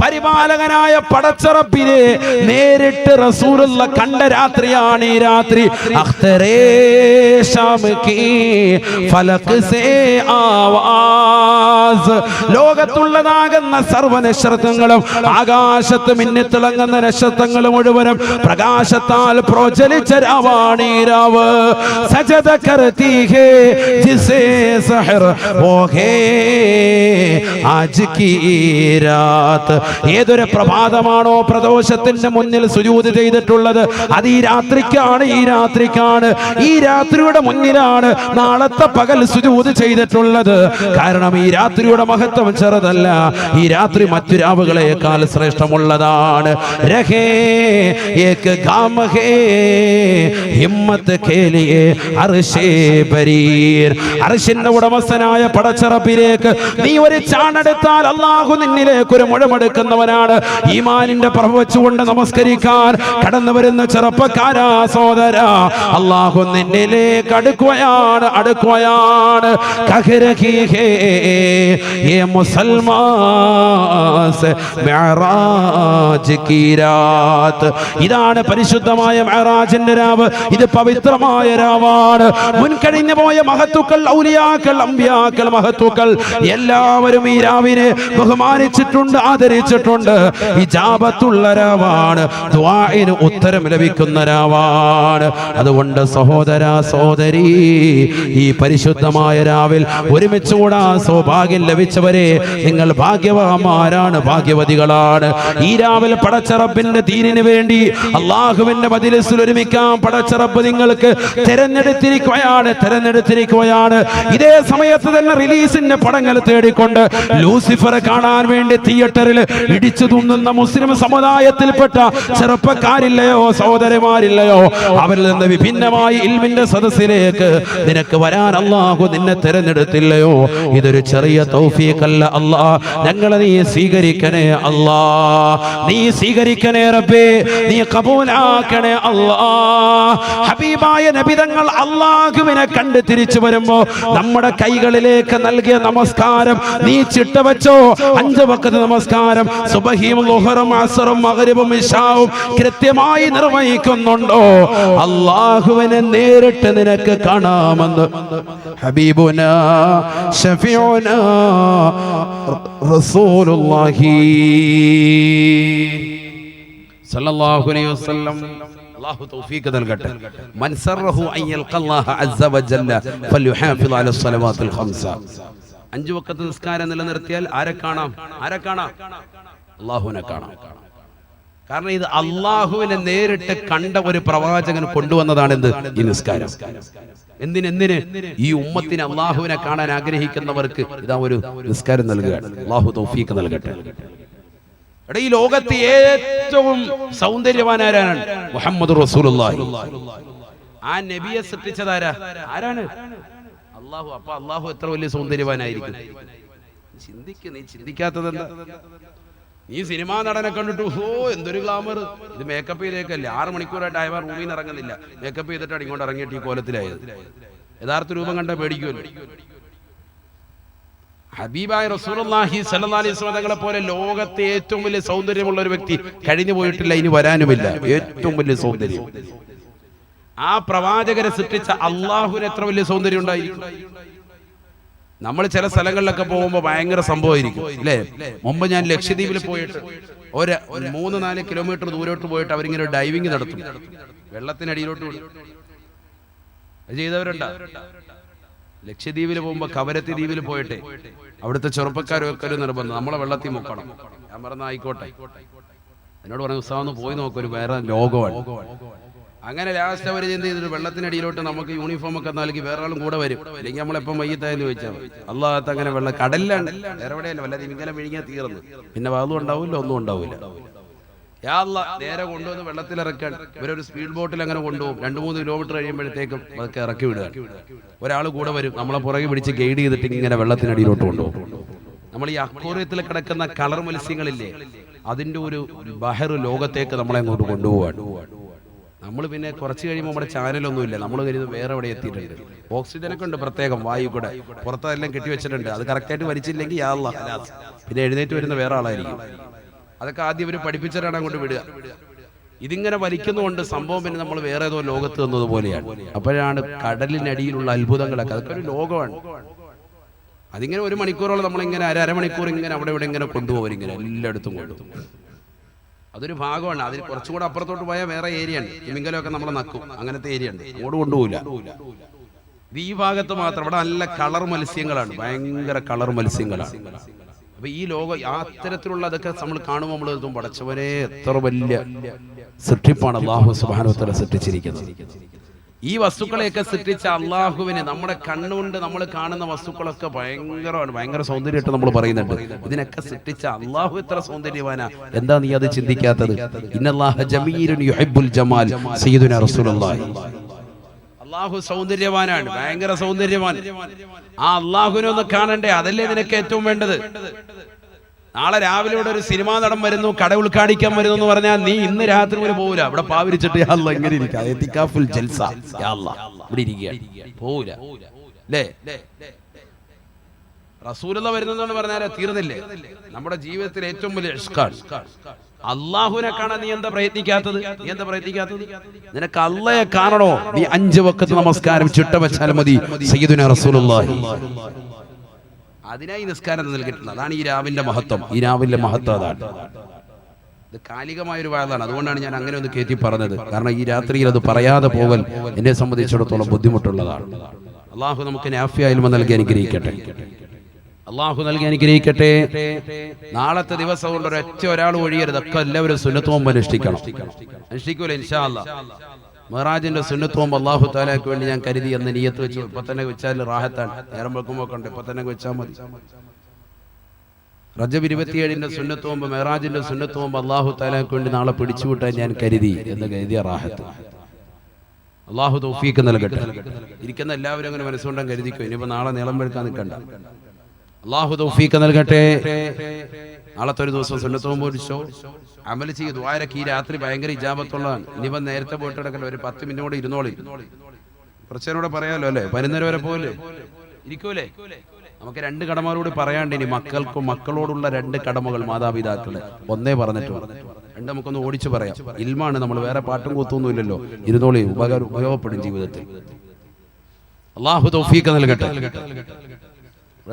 പരിപാലകനായ പടച്ചറബിനെ നേരിട്ട് റസൂലുള്ള കണ്ട രാത്രിയാണ് ഈ രാത്രി. അഖ്തറേ ശാം കീ ഫലക് സേ ആവാസ്, ലോകത്തുള്ളതാകുന്ന സർവ്വ നക്ഷത്രങ്ങളും ആകാശത്ത് മിന്നിത്തിളങ്ങുന്ന നക്ഷത്രങ്ങൾ മുഴുവനും പ്രകാശത്താൽ പ്രോജ്വലിച്ച രാവാണ് ഈ രാവ്. സജദ കർതി ഹേ ജിസേ സഹർ വോ ഹേ ആജ് കീ രാത്. ഏതൊരു പ്രഭാതമാണോ പ്രദോഷത്തിന്റെ മുന്നിൽ സുജൂദ് ചെയ്തിട്ടുള്ളത് അത് ഈ രാത്രിക്കാണ്. ഈ രാത്രിയുടെ മുന്നിലാണ് നാളത്തെ പകൽ സുജൂദ് ചെയ്തിട്ടുള്ളത്. കാരണം ഈ രാത്രിയുടെ മഹത്വം ചെറുതല്ല. ഈ രാത്രി മറ്റു രാവുകളെക്കാൾ ശ്രേഷ്ഠമുള്ളതാണ്. രഹേ ഏക് ഗാം ഹേ ഹിമ്മത്ത് കേ ലിയേ അർശേ ബരീർ. അർശിന്റെ ഉടമസ്ഥനായ പടച്ചറബിലേക്ക് നീ ഒരു ചാണെടുത്താൽ അല്ലാഹു നിന്നിലേക്ക് ഒരു മുഴമെടുക്കുന്നവനാണ്. ഈമാനിന്റെ പ്രഭ വെച്ചുകൊണ്ട് നമസ്കരിക്കാൻ കടന്നു വരുന്ന ചെറുപ്പക്കാരാ സഹോദരാ, അല്ലാഹു നിന്നിലേക്ക് അടുക്കുകയാണ്. കഹ്റഹി ഹേ യേ മുസൽമാൻ സേ മിഅ്റാജ് കീ രാത്. ഇതാണ് പരിശുദ്ധമായ മിഅ്റാജിന്റെ രാവ്. ഇത് പവിത്രമായ രാവാണ്. മുൻകഴിഞ്ഞു പോയ മഹത്തുക്കൾ, ഔലിയാക്കൾ, അമ്പിയാക്കൾ, മഹത്തുക്കൾ എല്ലാവരും ഈ രാവിനെ ബഹുമാനിച്ചിട്ടുണ്ട്, ആദരിച്ചിട്ടുണ്ട്. ഇജാബത്തുള്ള രാവാണ്, ദുആഇന് ഉത്തരം ലഭിക്കുന്ന രാവാണ്. അതുകൊണ്ട് സഹോദരാ സഹോദരി, ഈ പരിശുദ്ധമായ രാവിൽ ഒരുമിച്ച് കൂടാൻ സൗഭാഗ്യം ലഭിച്ചവരെ നിങ്ങൾ ഭാഗ്യവാന്മാരാണ്, ഭാഗ്യവതികളാണ്. ഈ രാവിൽ പടച്ചറബിന്റെ ദീനിന് വേണ്ടി അല്ലാഹുവിന്റെ മജ്‌ലിസിൽ ഒരുമിക്കാൻ പടച്ചറബ് നിങ്ങൾക്ക് തെരഞ്ഞെടുത്തിരിക്കുകയാണ്. ഇതേ സമയത്ത് തന്നെ റിലീസിന്റെ പടങ്ങൾ തേടിക്കൊണ്ട് ലൂസിഫറെ കാണാൻ വേണ്ടി തിയേറ്ററിൽ ഇടിച്ചു തുന്നുന്ന മുസ്ലിം സമുദായത്തിൽപ്പെട്ട ചെറുപ്പക്കാരില്ലയോ, സഹോദരന്മാരില്ലയോ, അവരിൽ നിന്ന് വിഭിന്നമായി ഇൽമിന്റെ സദസ്സിലേക്ക് നിനക്ക് വരാൻ അല്ലാഹു നിന്നെ തെരഞ്ഞെടുത്തില്ലയോ? ഇതൊരു ചെറിയ തൗഫീഖല്ല അല്ലാ. ഞങ്ങളെ നീ സ്വീകരിക്കണേ അല്ലാ, നീ സ്വീകരിക്കണേ റബ്ബേ, നീ കബൂലാക്കണേ അല്ലാ. ഹബീബായ നബിതങ്ങൾ അല്ലാഹുവിനെ കണ്ട് തിരിച്ചു വരുമ്പോ നമ്മുടെ കൈകളിലേക്ക് നൽകിയ നമസ്കാരം നീ ചിട്ടവച്ചോ? 5 വഖത്ത് നമസ്കാരം സുബഹിയും ളുഹറും അസ്റും മഗ്രിബും ഇശാവും കൃത്യമായി നിർവഹിക്കുന്നുണ്ടോ? അല്ലാഹുവിനെ നേരിട്ട് നിനക്ക് കാണാമെന്ന് ഹബീബുനാ ശഫീഉനാ റസൂലുള്ളാഹി സല്ലല്ലാഹു അലൈഹി വസല്ലം. അല്ലാഹു തൗഫീഖ് നൽകട്ടെ. മൻ സറഹു അൻ യൽഖല്ലാഹ അസ്സ വജല്ല ഫൽയുഹാഫിദ് അല സ്വലവാത്തിൽ ഖംസ. 5 വഖത്ത് നിസ്കാരം നിലനിർത്തിയാൽ ആരെ കാണാം? അല്ലാഹുവിനെ കാണാം. കാരണം ഇത് അല്ലാഹുവിനെ നേരിട്ട് കണ്ട ഒരു പ്രവാചകൻ കൊണ്ടുവന്നതാണ് എന്ത്? ഈ നിസ്കാരം. എന്തിന്? ഈ ഉമ്മത്തിന് അല്ലാഹുവിനെ കാണാൻ ആഗ്രഹിക്കുന്നവർക്ക് ഇതാ ഒരു നിസ്കാരം നൽകുകയാണ്. അല്ലാഹു തൗഫീഖ് നൽകട്ടെ. ഈ ലോകത്ത് ഏറ്റവും സൗന്ദര്യവാനാരാണ്? മുഹമ്മദ് റസൂലുള്ളാഹി. ആ നബിയെ സൃഷ്ടിച്ചതാരാ? ആരാണ്? അല്ലാഹു. അപ്പൊ അല്ലാഹു എത്ര വലിയ സൗന്ദര്യവാനായിരിക്കും? നീ ചിന്തിക്കാത്തത് എന്താ? നീ സിനിമാ നടനെ കണ്ടിട്ട് എന്തൊരു ഗ്ലാമർ, ഇത് മേക്കപ്പ് ചെയ്തേക്കല്ലേ? 6 മണിക്കൂറായിട്ട് അയവ റൂമിൽ നിന്ന് ഇറങ്ങുന്നില്ല, മേക്കപ്പ് ചെയ്തിട്ടാണ് ഇങ്ങോട്ട് ഇറങ്ങിയിട്ട് ഈ കോലത്തിലായത്. യഥാർത്ഥ രൂപം കണ്ട പേടിക്കുമല്ലോ. ഹബീബായ റസൂലുള്ളാഹി സ്വല്ലല്ലാഹി അലൈഹി വസല്ലം തങ്ങളെ പോലെ ലോകത്തെ ഏറ്റവും വലിയ സൗന്ദര്യമുള്ള ഒരു വ്യക്തി കഴിഞ്ഞു പോയിട്ടില്ല, ഇനി വരാനുമില്ല. ഏറ്റവും വലിയ സൗന്ദര്യം. ആ പ്രവാചകരെ സൃഷ്ടിച്ച അള്ളാഹുവിന് എത്ര വലിയ സൗന്ദര്യം ഉണ്ടായിരിക്കും. നമ്മൾ ചില സ്ഥലങ്ങളിലൊക്കെ പോകുമ്പോൾ ഭയങ്കര സംഭവമായിരിക്കും അല്ലേ. മുമ്പ് ഞാൻ ലക്ഷദ്വീപിൽ പോയിട്ട് ഒരു 3-4 കിലോമീറ്റർ ദൂരോട്ട് പോയിട്ട് അവരിങ്ങനെ ഡൈവിങ് നടത്തും, വെള്ളത്തിനടിയിലോട്ട് വിടും. അത് ചെയ്തവരുണ്ടാ? ലക്ഷദ്വീപിൽ പോകുമ്പോൾ കവരത്തി ദ്വീപിൽ പോയിട്ട് അവിടുത്തെ ചെറുപ്പക്കാരൊക്കെ ഒരു നിർബന്ധം, നമ്മളെ വെള്ളത്തിൽ മുക്കണം. ഞാൻ പറഞ്ഞ ആയിക്കോട്ടെ. എന്നോട് പറഞ്ഞ ഉത്സാഹം ഒന്ന് പോയി നോക്കും, ഒരു വേറെ ലോകമാണ്. അങ്ങനെ ലാസ്റ്റ് അവർ എന്ത് ചെയ്തിട്ട് വെള്ളത്തിനടിയിലോട്ട് നമുക്ക് യൂണിഫോം ഒക്കെ നൽകി വേറെ ആളും കൂടെ വരും. അല്ലെങ്കിൽ നമ്മളെപ്പം മയ്യത്തായെന്ന് ചോദിച്ചാൽ അള്ളാഹത്ത് അങ്ങനെ വെള്ളം കടലിലാണ്, വേറെ എവിടെയല്ല. വല്ല ഇങ്ങനെ വിഴിഞ്ഞാൽ തീർന്നു, പിന്നെ വാതും ഉണ്ടാവില്ല, ഒന്നും ഉണ്ടാവില്ല. യാ അല്ലാഹ് നേരെ കൊണ്ടുവന്ന് വെള്ളത്തിലിറക്കാൻ ഇവരൊരു സ്പീഡ് ബോട്ടിൽ അങ്ങനെ കൊണ്ടുപോകും. 2-3 കിലോമീറ്റർ കഴിയുമ്പോഴത്തേക്കും അതൊക്കെ ഇറക്കി വിടുക. ഒരാൾ കൂടെ വരും, നമ്മളെ പുറകെ പിടിച്ച് ഗൈഡ് ചെയ്തിട്ട് ഇങ്ങനെ വെള്ളത്തിനടിയിലോട്ട് കൊണ്ടുപോകും. നമ്മൾ ഈ അക്വേറിയത്തിൽ കിടക്കുന്ന കളർ മത്സ്യങ്ങളില്ലേ, അതിന്റെ ഒരു ബഹർ ലോകത്തേക്ക് നമ്മളെ അങ്ങോട്ട് കൊണ്ടുപോവാണ്. നമ്മൾ പിന്നെ കുറച്ച് കഴിയുമ്പോൾ നമ്മുടെ ചാനലൊന്നുമില്ല, നമ്മൾ കരുതും വേറെ എവിടെ എത്തിയിട്ടുണ്ട്. ഓക്സിജനൊക്കെ ഉണ്ട് പ്രത്യേകം, വായു കൂടെ പുറത്തെല്ലാം കെട്ടിവെച്ചിട്ടുണ്ട്. അത് കറക്റ്റായിട്ട് വലിച്ചില്ലെങ്കിൽ യാ അല്ലാഹ് പിന്നെ എഴുന്നേറ്റ് വരുന്ന വേറെ ആളായിരിക്കും. അതൊക്കെ ആദ്യം ഇവർ പഠിപ്പിച്ചിട്ടാണ് അങ്ങോട്ട് വിടുക. ഇതിങ്ങനെ വലിക്കുന്നതുകൊണ്ട് സംഭവം പിന്നെ നമ്മൾ വേറെ ഏതോ ലോകത്ത് വന്നതുപോലെയാണ്. അപ്പോഴാണ് കടലിനടിയിലുള്ള അത്ഭുതങ്ങളൊക്കെ, അതൊക്കെ ഒരു ലോകമാണ്. അതിങ്ങനെ 1 മണിക്കൂറോളം നമ്മളിങ്ങനെ അരമണിക്കൂർ ഇങ്ങനെ അവിടെ ഇവിടെ ഇങ്ങനെ കൊണ്ടുപോകും, ഇങ്ങനെ എല്ലായിടത്തും കൊണ്ടുപോകും. അതൊരു ഭാഗമാണ്. അതിൽ കുറച്ചുകൂടെ അപ്പുറത്തോട്ട് പോയാൽ വേറെ ഏരിയ ഉണ്ട്, തിമിംഗലമൊക്കെ നമ്മളെ നക്കും, അങ്ങനത്തെ ഏരിയ ഉണ്ട്. അങ്ങോട്ട് കൊണ്ടുപോകില്ല. ഇത് ഈ ഭാഗത്ത് മാത്രം. ഇവിടെ നല്ല കളർ മത്സ്യങ്ങളാണ്, ഭയങ്കര കളർ മത്സ്യങ്ങളാണ്. അപ്പൊ ഈ ലോകം അത്തരത്തിലുള്ള അതൊക്കെ നമ്മൾ കാണുമ്പോൾ നമ്മൾ എത്തും, പടച്ചവനെ എത്ര വലിയ സൃഷ്ടിപ്പാണ് അല്ലാഹു സുബ്ഹാനഹു വ തആല സൃഷ്ടിച്ചിരിക്കുന്നത്. ഈ വസ്തുക്കളെയൊക്കെ സൃഷ്ടിച്ച അള്ളാഹുവിന് നമ്മുടെ കണ്ണുകൊണ്ട് നമ്മൾ കാണുന്ന വസ്തുക്കളൊക്കെ ഭയങ്കരമാണ്, ഭയങ്കര സൗന്ദര്യമായിട്ട് നമ്മൾ പറയുന്നുണ്ട്. ഇതിനൊക്കെ സൃഷ്ടിച്ച അള്ളാഹു എത്ര സൗന്ദര്യവാനാ, എന്താ നീ അത് ചിന്തിക്കാത്തത്? ഇന്നല്ലാഹ ജമീലുൻ യുഹിബ്ബുൽ ജമാൽ സയ്യിദുനാ റസൂലുള്ളാഹി. അള്ളാഹു സൗന്ദര്യവാനാണ്, ഭയങ്കര സൗന്ദര്യവാൻ. ആ അള്ളാഹുവിനെ ഒന്ന് കാണണ്ടേ, അതല്ലേ നിനക്ക് ഏറ്റവും വേണ്ടത്. നാളെ രാവിലെ ഇവിടെ ഒരു സിനിമാ നടൻ വരുന്നു, കട ഉദ്ഘാടിക്കാൻ വരുന്നു എന്ന് പറഞ്ഞാൽ നീ ഇന്ന് രാത്രി പോലും പോവില്ല. ഇവിടെ പാവിരിച്ചിട്ട് യാ അല്ലാഹ് ഇങ്ങനെ ഇരിക്കുക, ഇത്തികാഫുൽ ജൽസ യാ അല്ലാഹ് ഇവിടെ ഇരിക്കുക, പോവില്ല അല്ലേ. റസൂലുള്ളാഹി വരുന്നെന്ന് പറഞ്ഞാൽ തീർന്നില്ലേ. നമ്മുടെ ജീവിതത്തിൽ ഏറ്റവും വലിയ ഇഷ്കാണ്. അള്ളാഹുവിനെ കാണാൻ നീ എന്താ പ്രയത്നിക്കാത്തത്? നിനക്ക് അള്ളയെ കാണണോ? നീ 5 വഖത്ത് നമസ്കാരം ചിട്ട വെച്ചാൽ മതി. സയ്യിദുനാ റസൂലുള്ളാഹി അതിനായി നിസ്കാരം നൽകിയിട്ടുണ്ട്. അതാണ് ഈ രാവിന്റെ മഹത്വം. ഈ രാവിലെ മഹത്വം അതാണ്. ഇത് കാലികമായൊരു വാഴാണ്. അതുകൊണ്ടാണ് ഞാൻ അങ്ങനെ ഒന്ന് കയറ്റി പറഞ്ഞത്. കാരണം ഈ രാത്രിയിൽ അത് പറയാതെ പോകൽ എന്നെ സംബന്ധിച്ചിടത്തോളം ബുദ്ധിമുട്ടുള്ളതാണ്. അള്ളാഹു നമുക്ക് നാഫിയ ഇൽമ നൽകി അനുഗ്രഹിക്കട്ടെ. നാളത്തെ ദിവസം കൊണ്ട് ഒരാൾ ഒഴിയരുത്. ഒക്കെ എല്ലാവരും സുന്നത്ത് നോമ്പ് അനുഷ്ഠിക്കൂല ഇൻഷാ അല്ലാഹ്. മെഹറാജിന്റെ സുന്നത്ത് നോമ്പ് അല്ലാഹു തആലയ്ക്ക് വേണ്ടി ഞാൻ കരുതി എന്ന് നിയ്യത്ത് വെച്ചു. ഇപ്പൊ തന്നെ വെച്ചാൽ റാഹത്താണ്. നേരം വെക്കുമ്പോ കണ്ട് ഇപ്പൊ തന്നെ വെച്ചാൽ മതി. റജബ് 27-ന്റെ സുന്നത്ത് നോമ്പ്, മെഹറാജിന്റെ സുന്നത്ത് നോമ്പ് അല്ലാഹു തആലയ്ക്ക് വേണ്ടി നാളെ പിടിച്ചുവിട്ടാൻ ഞാൻ കരുതി എന്ന് കരുതിയ റാഹത്ത്. അല്ലാഹു തൗഫീഖ് നൽകട്ടെ. ഇരിക്കുന്ന എല്ലാവരും അങ്ങനെ മനസ്സുകൊണ്ടാൻ കരുതിക്കോ. ഇനിയിപ്പോ നാളെ നീളം വെക്കാൻ നിൽക്കണ്ട. അല്ലാഹു തൗഫീഖ് നൽകട്ടെ. നാളത്തെ ഒരു ദിവസം സുന്നത്ത് നോമ്പ് പിടിച്ചോ, അമൽ ചെയ്ത് ദുആരക്ക്. ഈ രാത്രി ഭയങ്കര ഇജാബത്തുള്ളതാണ്. ഇനിയിപ്പം നേരത്തെ പോയിട്ട് കിടക്കല്ലോ, ഒരു 10 മിനിറ്റ് കൂടെ ഇരുന്നോളി. കുറച്ചേനോടെ പറയാലോ അല്ലേ, 11 വരെ പോലെ ഇരിക്കൂലേ. നമുക്ക് 2 കടമകളോട് പറയാണ്ട്. ഇനി മക്കൾക്കും മക്കളോടുള്ള 2 കടമകൾ മാതാപിതാക്കള് ഒന്നേ പറഞ്ഞിട്ടുണ്ട്. 2 നമുക്കൊന്ന് ഓടിച്ചു പറയാം. ഇൽമാണ്, നമ്മൾ വേറെ പാട്ടും കൂത്തൊന്നുമില്ലല്ലോ. ഇരുന്നോളി, ഉപയോഗപ്പെടും ജീവിതത്തിൽ. അല്ലാഹു തൗഫീഖ് നൽകട്ടെ.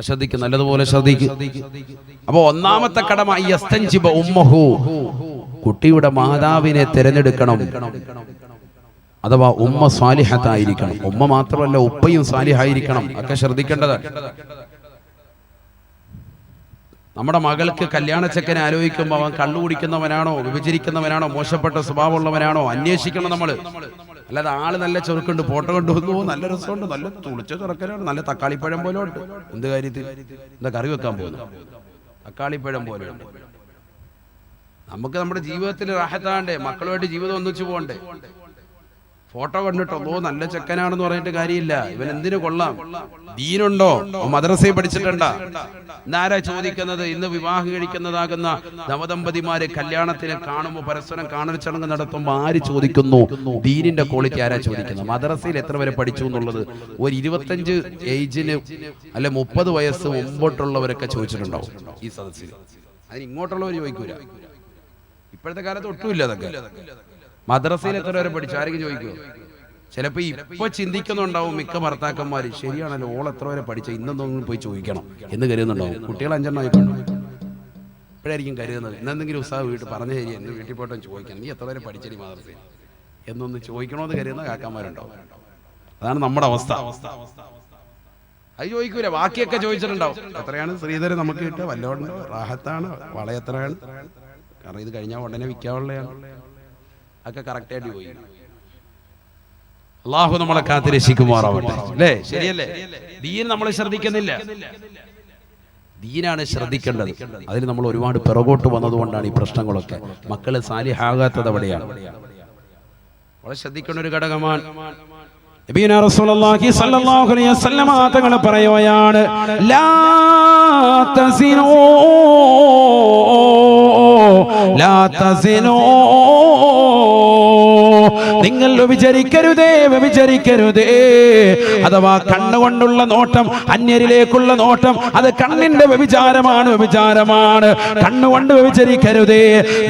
ശ്രദ്ധിക്കും, നല്ലതുപോലെ ശ്രദ്ധിക്കും. അപ്പൊ ഒന്നാമത്തെ കടമ യസ്തൻജിബ ഉമ്മഹു, കുട്ടിയുടെ മാതാവിനെ തിരഞ്ഞെടുക്കണം. അഥവാ ഉമ്മ സാലിഹത്തായിരിക്കണം. ഉമ്മ മാത്രമല്ല, ഉപ്പയും സാലിഹായിരിക്കണം. ഒക്കെ ശ്രദ്ധിക്കേണ്ടതാണ്. നമ്മുടെ മകൾക്ക് കല്യാണച്ചക്കനെ ആലോചിക്കുമ്പോൾ അവൻ കള്ളു കുടിക്കുന്നവനാണോ, വിഭജിക്കുന്നവനാണോ, മോശപ്പെട്ട സ്വഭാവമുള്ളവനാണോ അന്വേഷിക്കണം നമ്മൾ. അല്ലാതെ ആള് നല്ല ചെറുക്കുണ്ട്, ഫോട്ടോ കൊണ്ടുവന്നു, നല്ല രസമുണ്ട്, നല്ല തുളിച്ച ചെറുക്കനാണ്, നല്ല തക്കാളിപ്പഴം പോലെ ഉണ്ട്. എന്ത് കാര്യത്തിൽ? എന്താ കറി വെക്കാൻ പോകുന്നു? തക്കാളിപ്പഴം പോലെ ഉണ്ട്. നമുക്ക് നമ്മുടെ ജീവിതത്തിൽ റാഹത്താണ്ടേ, മക്കളുമായിട്ട് ജീവിതം ഒന്നിച്ചു പോകണ്ടേ. ഫോട്ടോ കണ്ടിട്ടോ നല്ല ചെക്കനാണെന്ന് പറഞ്ഞിട്ട് കാര്യമില്ല. ഇവൻ എന്തിനു കൊള്ളാം? ദീനുണ്ടോ? മദ്രസയിൽ പഠിച്ചിട്ടുണ്ടാ? ഇന്നാരാ ചോദിക്കുന്നത്? ഇന്ന് വിവാഹം കഴിക്കുന്നതാകുന്ന നവദമ്പതിമാര് കല്യാണത്തിന് കാണുമ്പോൾ പരസ്പരം കാണൽ ചടങ്ങ് നടത്തുമ്പോൾ ആര് ചോദിക്കുന്നു? ദീനിന്റെ ക്വാളിറ്റി ആരാ ചോദിക്കുന്നത്? മദ്രസയിൽ എത്ര വരെ പഠിച്ചു എന്നുള്ളത് ഒരു 25 ഏജിന് അല്ലെ 30 വയസ്സ് മുമ്പോട്ടുള്ളവരൊക്കെ ചോദിച്ചിട്ടുണ്ടാവും ഈ സദസ്സിൽ. അതിന് ഇങ്ങോട്ടുള്ളവർ ചോദിക്കൂല. ഇപ്പോഴത്തെ കാലത്ത് ഒട്ടുമില്ല അതൊക്കെ. മദ്രസയിൽ എത്ര വരെ പഠിച്ചു ആരെങ്കിലും ചോദിക്കുമോ? ചിലപ്പോ ഇപ്പൊ ചിന്തിക്കുന്നുണ്ടാവും മിക്ക ഭർത്താക്കന്മാര്, ശരിയാണല്ലോ ഓൾ എത്ര വരെ പഠിച്ച, ഇന്നൊന്നും പോയി ചോദിക്കണം എന്ന് കരുതുന്നുണ്ടാവും. കുട്ടികൾ 5 ആയിക്കോട്ടെ, ഇപ്പോഴായിരിക്കും കരുതുന്നത് ഇന്നെന്തെങ്കിലും ഉത്സാഹം വീട്ടിൽ പറഞ്ഞു തരി, എന്നെ വീട്ടിൽ പോയിട്ട് ചോദിക്കണം, നീ എത്ര വരെ പഠിച്ചടി മദ്രസയിൽ എന്നൊന്ന് ചോദിക്കണമെന്ന് കരുതുന്ന കാക്കാന്മാരുണ്ടാവും. അതാണ് നമ്മുടെ അവസ്ഥ. അത് ചോദിക്കൂല, ബാക്കിയൊക്കെ ചോദിച്ചിട്ടുണ്ടാവും. എത്രയാണ് ശ്രീധരൻ നമുക്ക് കിട്ടുക, വല്ലോണ്ട് റാഹത്താണ്, വള എത്രയാണ്, കാരണം ഇത് കഴിഞ്ഞാൽ ഉടനെ വിൽക്കാനുള്ളതാണ്, ഒക്കെ കറക്റ്റായിട്ട് പോയി. അള്ളാഹു നമ്മളെ കാത്തിരക്ഷിക്കുമാറാവട്ടെ. അല്ലേ? ശരിയല്ലേ? ദീൻ നമ്മൾ ശ്രദ്ധിക്കുന്നില്ല. ദീനാണ് ശ്രദ്ധിക്കേണ്ടത്. അതിൽ നമ്മൾ ഒരുപാട് പിറകോട്ട് വന്നതുകൊണ്ടാണ് ഈ പ്രശ്നങ്ങളൊക്കെ. മക്കള് സാലിഹാകാത്തത് അവിടെയാണ്. വളരെ ശ്രദ്ധിക്കേണ്ട ഒരു ഘടകമാണ്. നബിയുനാ റസൂലുള്ളാഹി സ്വല്ലല്ലാഹു അലൈഹി വസല്ലം തങ്ങൾ പറയുകയാണ്, ലാ തസിനൂ ലാ തസിനൂ, നിങ്ങൾ വ്യഭിചരിക്കരുതേ, വ്യഭിചരിക്കരുതേ. അഥവാ കണ്ണുകൊണ്ടുള്ള നോട്ടം, അന്യരിലേക്കുള്ള നോട്ടം, അത് കണ്ണിന്റെ വ്യഭിചാരമാണ്, വ്യഭിചാരമാണ്. കണ്ണുകൊണ്ട് വ്യഭിചരിക്കരുതേ.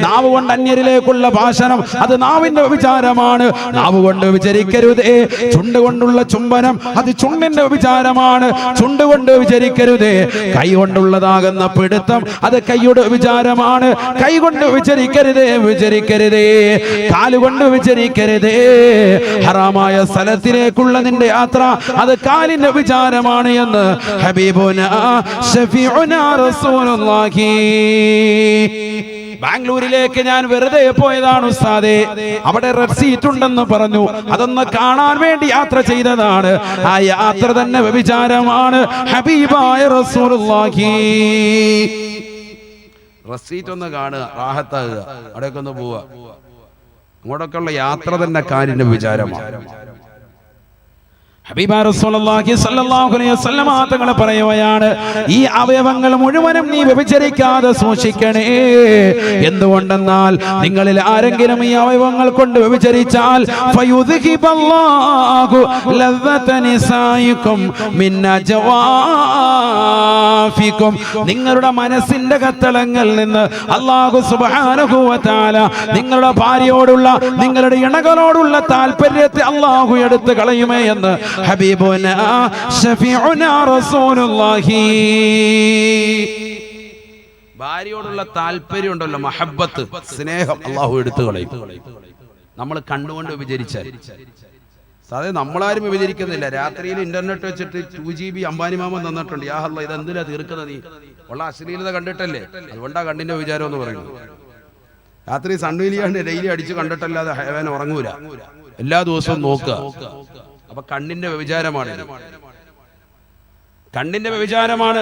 നാവ് കൊണ്ട് അന്യരിലേക്കുള്ള ഭാഷണം, അത് നാവിന്റെ വ്യഭിചാരമാണ്, നാവ് കൊണ്ട് വ്യഭിചരിക്കരുതേ. ചുണ്ട് കൊണ്ടുള്ള ചുംബനം, അത് ചുണ്ടിന്റെ വ്യഭിചാരമാണ്, ചുണ്ട് കൊണ്ട് വ്യഭിചരിക്കരുതേ. കൈ കൊണ്ടുള്ളതാകുന്ന പിടുത്തം, അത് കൈയുടെ വ്യഭിചാരമാണ്, കൈ കൊണ്ട് വ്യഭിചരിക്കരുതേ, വ്യഭിചരിക്കരുതേ. കാലുകൊണ്ട് വ്യഭിചരിക്കരുതേ. ഹറാമായ സ്ഥലത്തിലേക്കുള്ള നിന്റെ യാത്ര, അത് കാലിന്റെ വിചാരമാണ് എന്ന് ഹബീബുനാ ശഫീഉനാ റസൂലുള്ളാഹി. ബാംഗ്ലൂരിലേക്ക് ഞാൻ വെറുതെ പോയതാണ് ഉസ്താദേ, അവിടെ റെഡ് സീറ്റ് ഉണ്ടെന്ന് പറഞ്ഞു, അതൊന്ന് കാണാൻ വേണ്ടി യാത്ര ചെയ്തതാണ്. ആ യാത്ര തന്നെ വ്യഭിചാരമാണ്. ഹബീബായ റസൂലുള്ളാഹി റെഡ് സീറ്റ് ഒന്ന് കാണുക, റാഹത്താകുക, അവിടേക്ക് ഒന്ന് പോവുക. അങ്ങോട്ടൊക്കെയുള്ള യാത്ര തന്നെ കാലിന്റെ വിചാരമാണ്. ഹബീബ റസൂലുള്ളാഹി സ്വല്ലല്ലാഹു അലൈഹി വസല്ലം തങ്ങൾ പറയുകയാണ്, ഈ അവയവങ്ങൾ മുഴുവനും നീ വ്യഭിചരിക്കാതെ സൂക്ഷിക്കണേ. എന്തുകൊണ്ടെന്നാൽ നിങ്ങളിൽ ആരെങ്കിലും ഈ അവയവങ്ങൾ കൊണ്ട് വ്യഭിചരിച്ചാൽ ഫയുദ്ഹിബല്ലാഹു ലദ്ദത നിസായികും മിൻ അജ്വാഫികും, നിങ്ങളുടെ മനസ്സിന്റെ കത്തളങ്ങളിൽ നിന്ന് അല്ലാഹു സുബ്ഹാനഹു വ തആല നിങ്ങളുടെ ഭാര്യയോടുള്ള, നിങ്ങളുടെ ഇണകളോടുള്ള താല്പര്യത്തെ അല്ലാഹു എടുത്തു കളയുമേ എന്ന് ഹബീബുനാ ശഫീഉനാ റസൂലുള്ളാഹി. ഭാര്യയോടുള്ള താല്പര്യം ഉണ്ടല്ലോ, മഹബ്ബത്ത്, സ്നേഹം അല്ലാഹു എടുത്തു കളയും. നമ്മൾ കണ്ണുകൊണ്ട് വിചരിച്ചാൽ സാധേ നമ്മളാരും വിചരിക്കുന്നില്ല. രാത്രിയിൽ ഇന്റർനെറ്റ് വെച്ചിട്ട് 2GB അംബാനി മാമൻ തന്നിട്ടുണ്ട്. യാ അല്ലാഹ്, ഇതെന്തിനാ തീർക്കുന്നത്? നീ ഉള്ള അശ്ലീലത കണ്ടിട്ടല്ലേ, അതുകൊണ്ടാ കണ്ണിന്റെ വിചാരം എന്ന് പറയുന്നത്. രാത്രി സൺവീലിയാണ്ട് ഡെയിലി അടിച്ച് കണ്ടിട്ടല്ലാതെ ഹയവാൻ ഉറങ്ങൂല, എല്ലാ ദിവസവും നോക്കുക. അപ്പൊ കണ്ണിന്റെ വ്യഭിചാരമാണ്, കണ്ണിന്റെ വ്യഭിചാരമാണ്.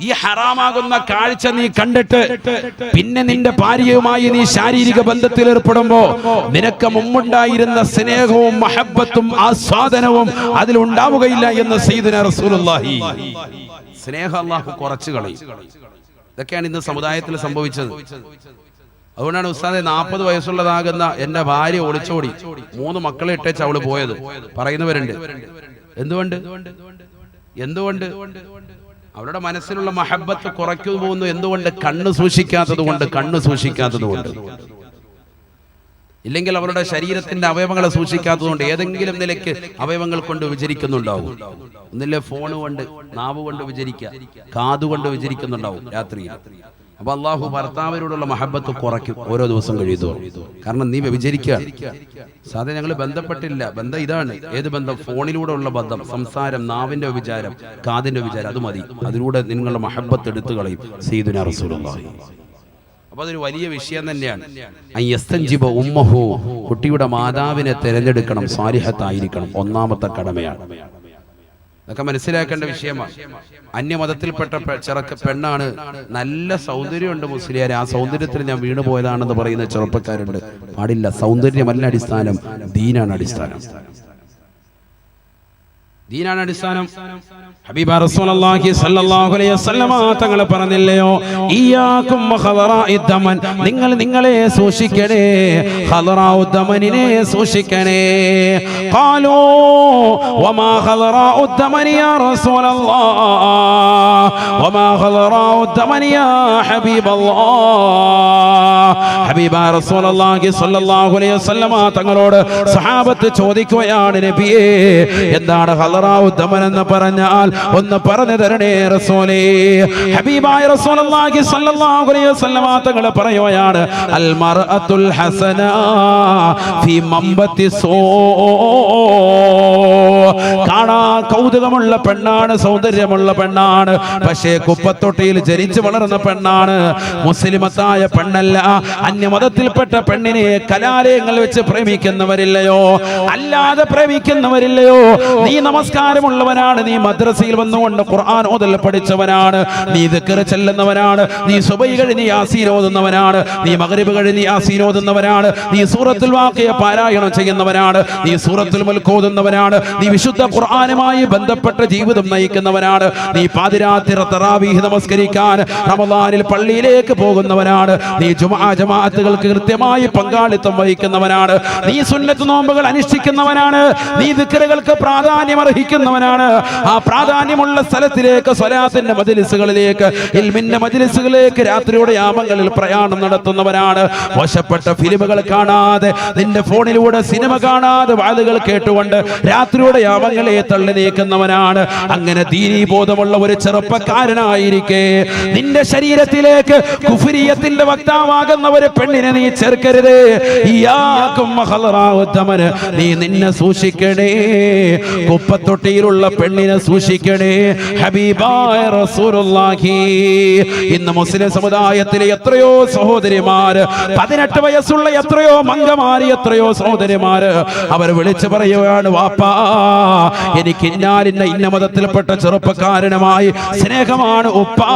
ഈ ഹറാമാകുന്ന കാഴ്ച നീ കണ്ടിട്ട് പിന്നെ നിന്റെ ഭാര്യയുമായി നീ ശാരീരിക ബന്ധത്തിൽ ഏർപ്പെടുമ്പോ നിനക്ക് മുമ്പുണ്ടായിരുന്ന സ്നേഹവും മഹബ്ബത്തും ആസ്വാദനവും അതിലുണ്ടാവുകയില്ല എന്ന് സയ്യിദുനാ റസൂലുള്ളാഹി. സ്നേഹം അല്ലാഹു കുറച്ചു കളയും. ഇതൊക്കെയാണ് ഇന്ന് സമുദായത്തിൽ സംഭവിച്ചത്. അതുകൊണ്ടാണ് ഉസ്താദെ 40 വയസ്സുള്ളതാകുന്ന എന്റെ ഭാര്യ ഒളിച്ചോടി 3 മക്കളെ ഇട്ടേച്ച് അവള് പോയത് പറയുന്നവരുണ്ട്. എന്തുകൊണ്ട്? അവരുടെ മനസ്സിലുള്ള മഹബ്ബത്ത് കുറയ്ക്കു പോകുന്നു. എന്തുകൊണ്ട്? കണ്ണ് സൂക്ഷിക്കാത്തത് കൊണ്ട്, കണ്ണ് സൂക്ഷിക്കാത്തത് കൊണ്ട്. ഇല്ലെങ്കിൽ അവരുടെ ശരീരത്തിന്റെ അവയവങ്ങളെ സൂക്ഷിക്കാത്തതുകൊണ്ട് ഏതെങ്കിലും നിലയ്ക്ക് അവയവങ്ങൾ കൊണ്ട് വിചരിക്കുന്നുണ്ടാവും. ഒന്നില്ലേ ഫോൺ കൊണ്ട്, നാവ് കൊണ്ട് വിചരിക്കുക, കാതുകൊണ്ട് വിചരിക്കുന്നുണ്ടാവും രാത്രിയിൽ. അപ്പൊ അള്ളാഹു ഭർത്താവിനോടുള്ള മഹബത്ത് കുറയ്ക്കും ഓരോ ദിവസം കഴിയുന്നു. കാരണം നീ വ്യഭിചരിക്കുക. സാധാരണ ഞങ്ങൾ ബന്ധപ്പെട്ടില്ല. ബന്ധം ഇതാണ്. ഏത് ബന്ധം? ഫോണിലൂടെ ഉള്ള ബന്ധം, സംസാരം, നാവിന്റെ വിചാരം, കാതിന്റെ വിചാരം, അത് മതി. അതിലൂടെ നിങ്ങളുടെ മഹബത്ത് എടുത്തു കളയും സയ്യിദുനാ റസൂലുള്ളാഹി. അപ്പൊ അതൊരു വലിയ വിഷയം തന്നെയാണ്. അയ്യസ്തൻജിബ ഉമ്മഹു, കുട്ടിയുടെ മാതാവിനെ തിരഞ്ഞെടുക്കണം, സാലിഹത്തായിരിക്കണം, ഒന്നാമത്തെ കടമയാണ്. അതൊക്കെ മനസ്സിലാക്കേണ്ട വിഷയമാണ്. അന്യമതത്തിൽപ്പെട്ട പെണ്ണാണ്, നല്ല സൗന്ദര്യമുണ്ട് മുസ്ലിയാരെ, ആ സൗന്ദര്യത്തിൽ ഞാൻ വീണു പോയതാണെന്ന് പറയുന്ന ചെറുപ്പക്കാരുണ്ട്. പാടില്ല. സൗന്ദര്യമല്ല അടിസ്ഥാനം, ദീനാണ് അടിസ്ഥാനം. ദീനാണ് അടിസ്ഥാനം. ഹബീബ റസൂലുള്ളാഹി സ്വല്ലല്ലാഹു അലൈഹി വസല്ലമ തങ്ങൾ പറഞ്ഞില്ലയോ, ഇയ്യാകും വഖദറാഇദ് ദമൻ, നിങ്ങൾ നിങ്ങളെ സൂക്ഷിക്കണേ, ഖദറാഉദ് ദമനിനെ സൂക്ഷിക്കണേ. ഖാലൂ വമാ ഖദറാഉദ് ദമനി യാ റസൂലല്ലാഹ് വമാ ഖദറാഉദ് ദമനി യാ ഹബീബല്ലാഹ്. ഹബീബ റസൂലുള്ളാഹി സ്വല്ലല്ലാഹു അലൈഹി വസല്ലമ തങ്ങളോട് സഹാബത്ത് ചോദിക്കുകയാണ്, നബിയേ എന്താണ് ഖദറാഉദ് ദമൻ എന്ന് പറഞ്ഞാൽ ഒന്ന് പറഞ്ഞു തരണേ റസൂലേ. ഹബീബായ റസൂലുള്ളാഹി സ്വല്ലല്ലാഹു അലൈഹി വസല്ലമ തങ്ങൾ പറയുകയാണ്, അൽ മർഅത്തുൽ ഹസന ഫീ മംബത്തി സൂ, കാണാൻ കൗതുകമുള്ള പെണ്ണാണ്, സൗന്ദര്യമുള്ള പെണ്ണാണ്, പക്ഷേ കുപ്പത്തൊട്ടിയിൽ ജനിച്ചു വളർന്ന പെണ്ണാണ്, മുസ്ലിമത്തായ പെണ്ണല്ല. അന്യമതത്തിൽപ്പെട്ട പെണ്ണിനെ കലാലയങ്ങൾ വെച്ച് പ്രേമിക്കുന്നവരില്ലയോ, അല്ലാതെ പ്രേമിക്കുന്നവരില്ലയോ. നീ നമസ്കാരമുള്ളവനാണ്, നീ മദ്രസയിൽ വന്നുകൊണ്ട് ഖുർആൻ ഓതൽ പഠിച്ചവനാണ്, നീ ദിക്ർ ചെല്ലുന്നവനാണ്, നീ സുബഹി കഴിഞ്ഞ് യാസീൻ ഓതുന്നവനാണ്, നീ മഗ്രിബ് കഴിഞ്ഞ് യാസീൻ ഓതുന്നവനാണ്, നീ സൂറത്തുൽ വാഖിയ പാരായണം ചെയ്യുന്നവനാണ്, നീ സൂറത്തുൽ മുൽക്ക് ഓതുന്നവനാണ്, നീ വിശുദ്ധ ഖുർആനുമായി ബന്ധപ്പെട്ട ജീവിതം നയിക്കുന്നവനാണ്, നീ പാതിരാത്രി തറാവീഹ് നമസ്കരിക്കാൻ റമദാനിൽ പള്ളിയിലേക്ക് പോകുന്നവനാണ്, നീ ജുമുഅ ജമാഅത്തുകൾക്ക് കൃത്യമായി പങ്കാളിത്തം വഹിക്കുന്നവനാണ്, നീ സുന്നത്ത് നോമ്പുകൾ അനുഷ്ഠിക്കുന്നവനാണ്, നീ ദിക്റുകൾക്ക് പ്രാധാന്യം അർഹിക്കുന്നവനാണ്. ആ പ്രാധാന്യമുള്ള സ്ഥലത്തിലേക്ക്, സ്വലാത്തിന്റെ മജ്ലിസുകളിലേക്ക്, ഇൽമിന്റെ മജ്ലിസുകളിലേക്ക് രാത്രിയുടെ യാമങ്ങളിൽ പ്രയാണം നടത്തുന്നവനാണ്. മോശപ്പെട്ട ഫിലിമുകൾ കാണാതെ, നിന്റെ ഫോണിലൂടെ സിനിമ കാണാതെ, വാളുകൾ കേട്ടുകൊണ്ട് രാത്രിയുടെ യാമങ്ങളെ തള്ളി നീക്കുന്നവനാണ്. അങ്ങനെ ദീനീ ബോധമുള്ള ഒരു ചെറുപ്പക്കാരനായിരിക്കെ നിന്റെ ശരീരത്തിലേക്ക് കുഫ്രിയത്തിന്റെ വക്താവാകുന്ന ഒരു പെണ്ണിനെ നീ ചേർക്കരുത്. നീ നിന്നെ സൂക്ഷിക്കണേ, കുപ്പത്തൊട്ടിയിലുള്ള പെണ്ണിനെ സൂക്ഷിക്കണേ. ഹബീബായ റസൂലുള്ളാഹി. ഇന്ന് മുസ്ലിം സമുദായത്തിലെ എത്രയോ സഹോദരിമാര്, 18 വയസ്സുള്ള എത്രയോ മംഗമാര്, എത്രയോ സഹോദരിമാര്, അവർ വിളിച്ചു പറയുകയാണ്, വാപ്പാ എനിക്ക് ഇന്ന മതത്തിൽപ്പെട്ട ചെറുപ്പക്കാരനുമായി സ്നേഹമാണ് ഉപ്പാ.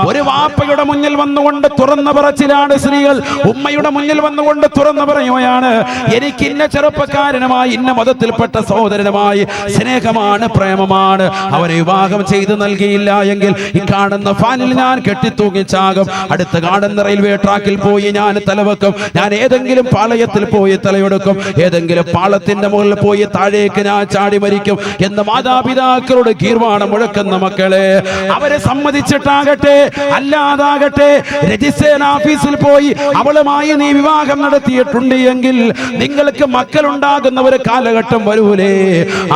ഒരു വാപ്പയുടെ മുന്നിൽ വന്നുകൊണ്ട് തുറന്നു പറച്ചിലാണ് സ്ത്രീകൾ, ഉമ്മയുടെ മുന്നിൽ വന്നുകൊണ്ട് തുറന്നു പറയുകയാണ്, എനിക്ക് ഇന്ന ചെറുപ്പക്കാരനുമായി, ഇന്ന മതത്തിൽപ്പെട്ട സഹോദരനുമായി സ്നേഹമാണ്, പ്രേമമാണ്. അവരെ വിവാഹം ചെയ്ത് നൽകിയില്ല എങ്കിൽ ഈ കാണുന്ന ഫാനിൽ ഞാൻ കെട്ടിത്തൂങ്ങിച്ചാകും, അടുത്ത കാണുന്ന റെയിൽവേ ട്രാക്കിൽ പോയി ഞാൻ തലവെക്കും, ഞാൻ ഏതെങ്കിലും പാളയത്തിൽ പോയി തലയെടുക്കും, ഏതെങ്കിലും പാളത്തിന്റെ മുകളിൽ പോയി താഴേക്ക് ഞാൻ ചാടി മരിക്കും എന്ന് മാതാപിതാക്കളോട് ഗീർവാണം മുഴക്കുന്ന മക്കളെ, അവരെ സമ്മതിച്ചിട്ടാകട്ടെ അല്ലാതാകട്ടെ, രജിസ്ട്രേഷൻ ഓഫീസിൽ പോയി അവളുമായി നീ വിവാഹം നടത്തിയിട്ടുണ്ട് എങ്കിൽ നിങ്ങൾക്ക് മക്കളുണ്ടാകുന്ന ഒരു കാലഘട്ടം വരൂലേ,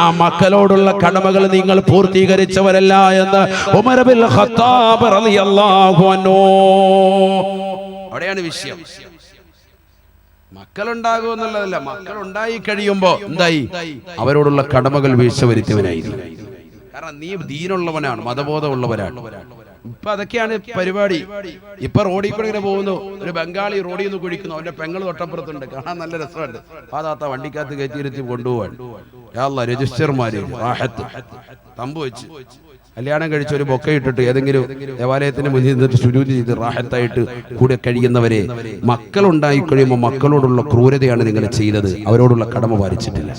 ആ മക്കളോടുള്ള കടമകൾ നിങ്ങൾ പൂർത്തീകരിച്ചവരല്ല എന്ന് ഉമർ ബിൻ ഖത്താബ് റളിയല്ലാഹു അൻഹു. അവിടെയാണ് വിഷയം. മക്കളുണ്ടാകും എന്നുള്ളതല്ല, മക്കളുണ്ടായി കഴിയുമ്പോ എന്തായി, അവരോടുള്ള കടമകൾ വീഴ്ച വരുത്തിയവനായിരുന്നു. കാരണം നീ ദീനുള്ളവനാണ്, മതബോധമുള്ളവരാണ്. ഇപ്പൊ അതൊക്കെയാണ് പരിപാടി. ഇപ്പൊ റോഡിൽ കൂടെ ഇങ്ങനെ പോകുന്നു, ഒരു ബംഗാളി റോഡിൽ നിന്ന് കുഴിക്കുന്നു, അവന്റെ പെങ്ങൾ തൊട്ടപ്പുറത്തുണ്ട്, കാണാൻ നല്ല രസമുണ്ട്, ആ താത്ത വണ്ടിക്കകത്ത് കയറ്റിയിരുത്തി കൊണ്ടുപോവാൻ. രജിസ്റ്റർമാര് തമ്പ് വെച്ച് കല്യാണം കഴിച്ച ഒരു ബൊക്ക ഇട്ടിട്ട് ഏതെങ്കിലും ദേവാലയത്തിന് മുന്നിൽ നിന്നിട്ട് സുജൂദ് ചെയ്ത് റാഹത്തായിട്ട് കൂടെ കഴിയുന്നവരെ, മക്കളുണ്ടായി കഴിയുമ്പോൾ മക്കളോടുള്ള ക്രൂരതയാണ് നിങ്ങൾ ചെയ്തത്, അവരോടുള്ള കടമ പാലിച്ചിട്ടില്ല.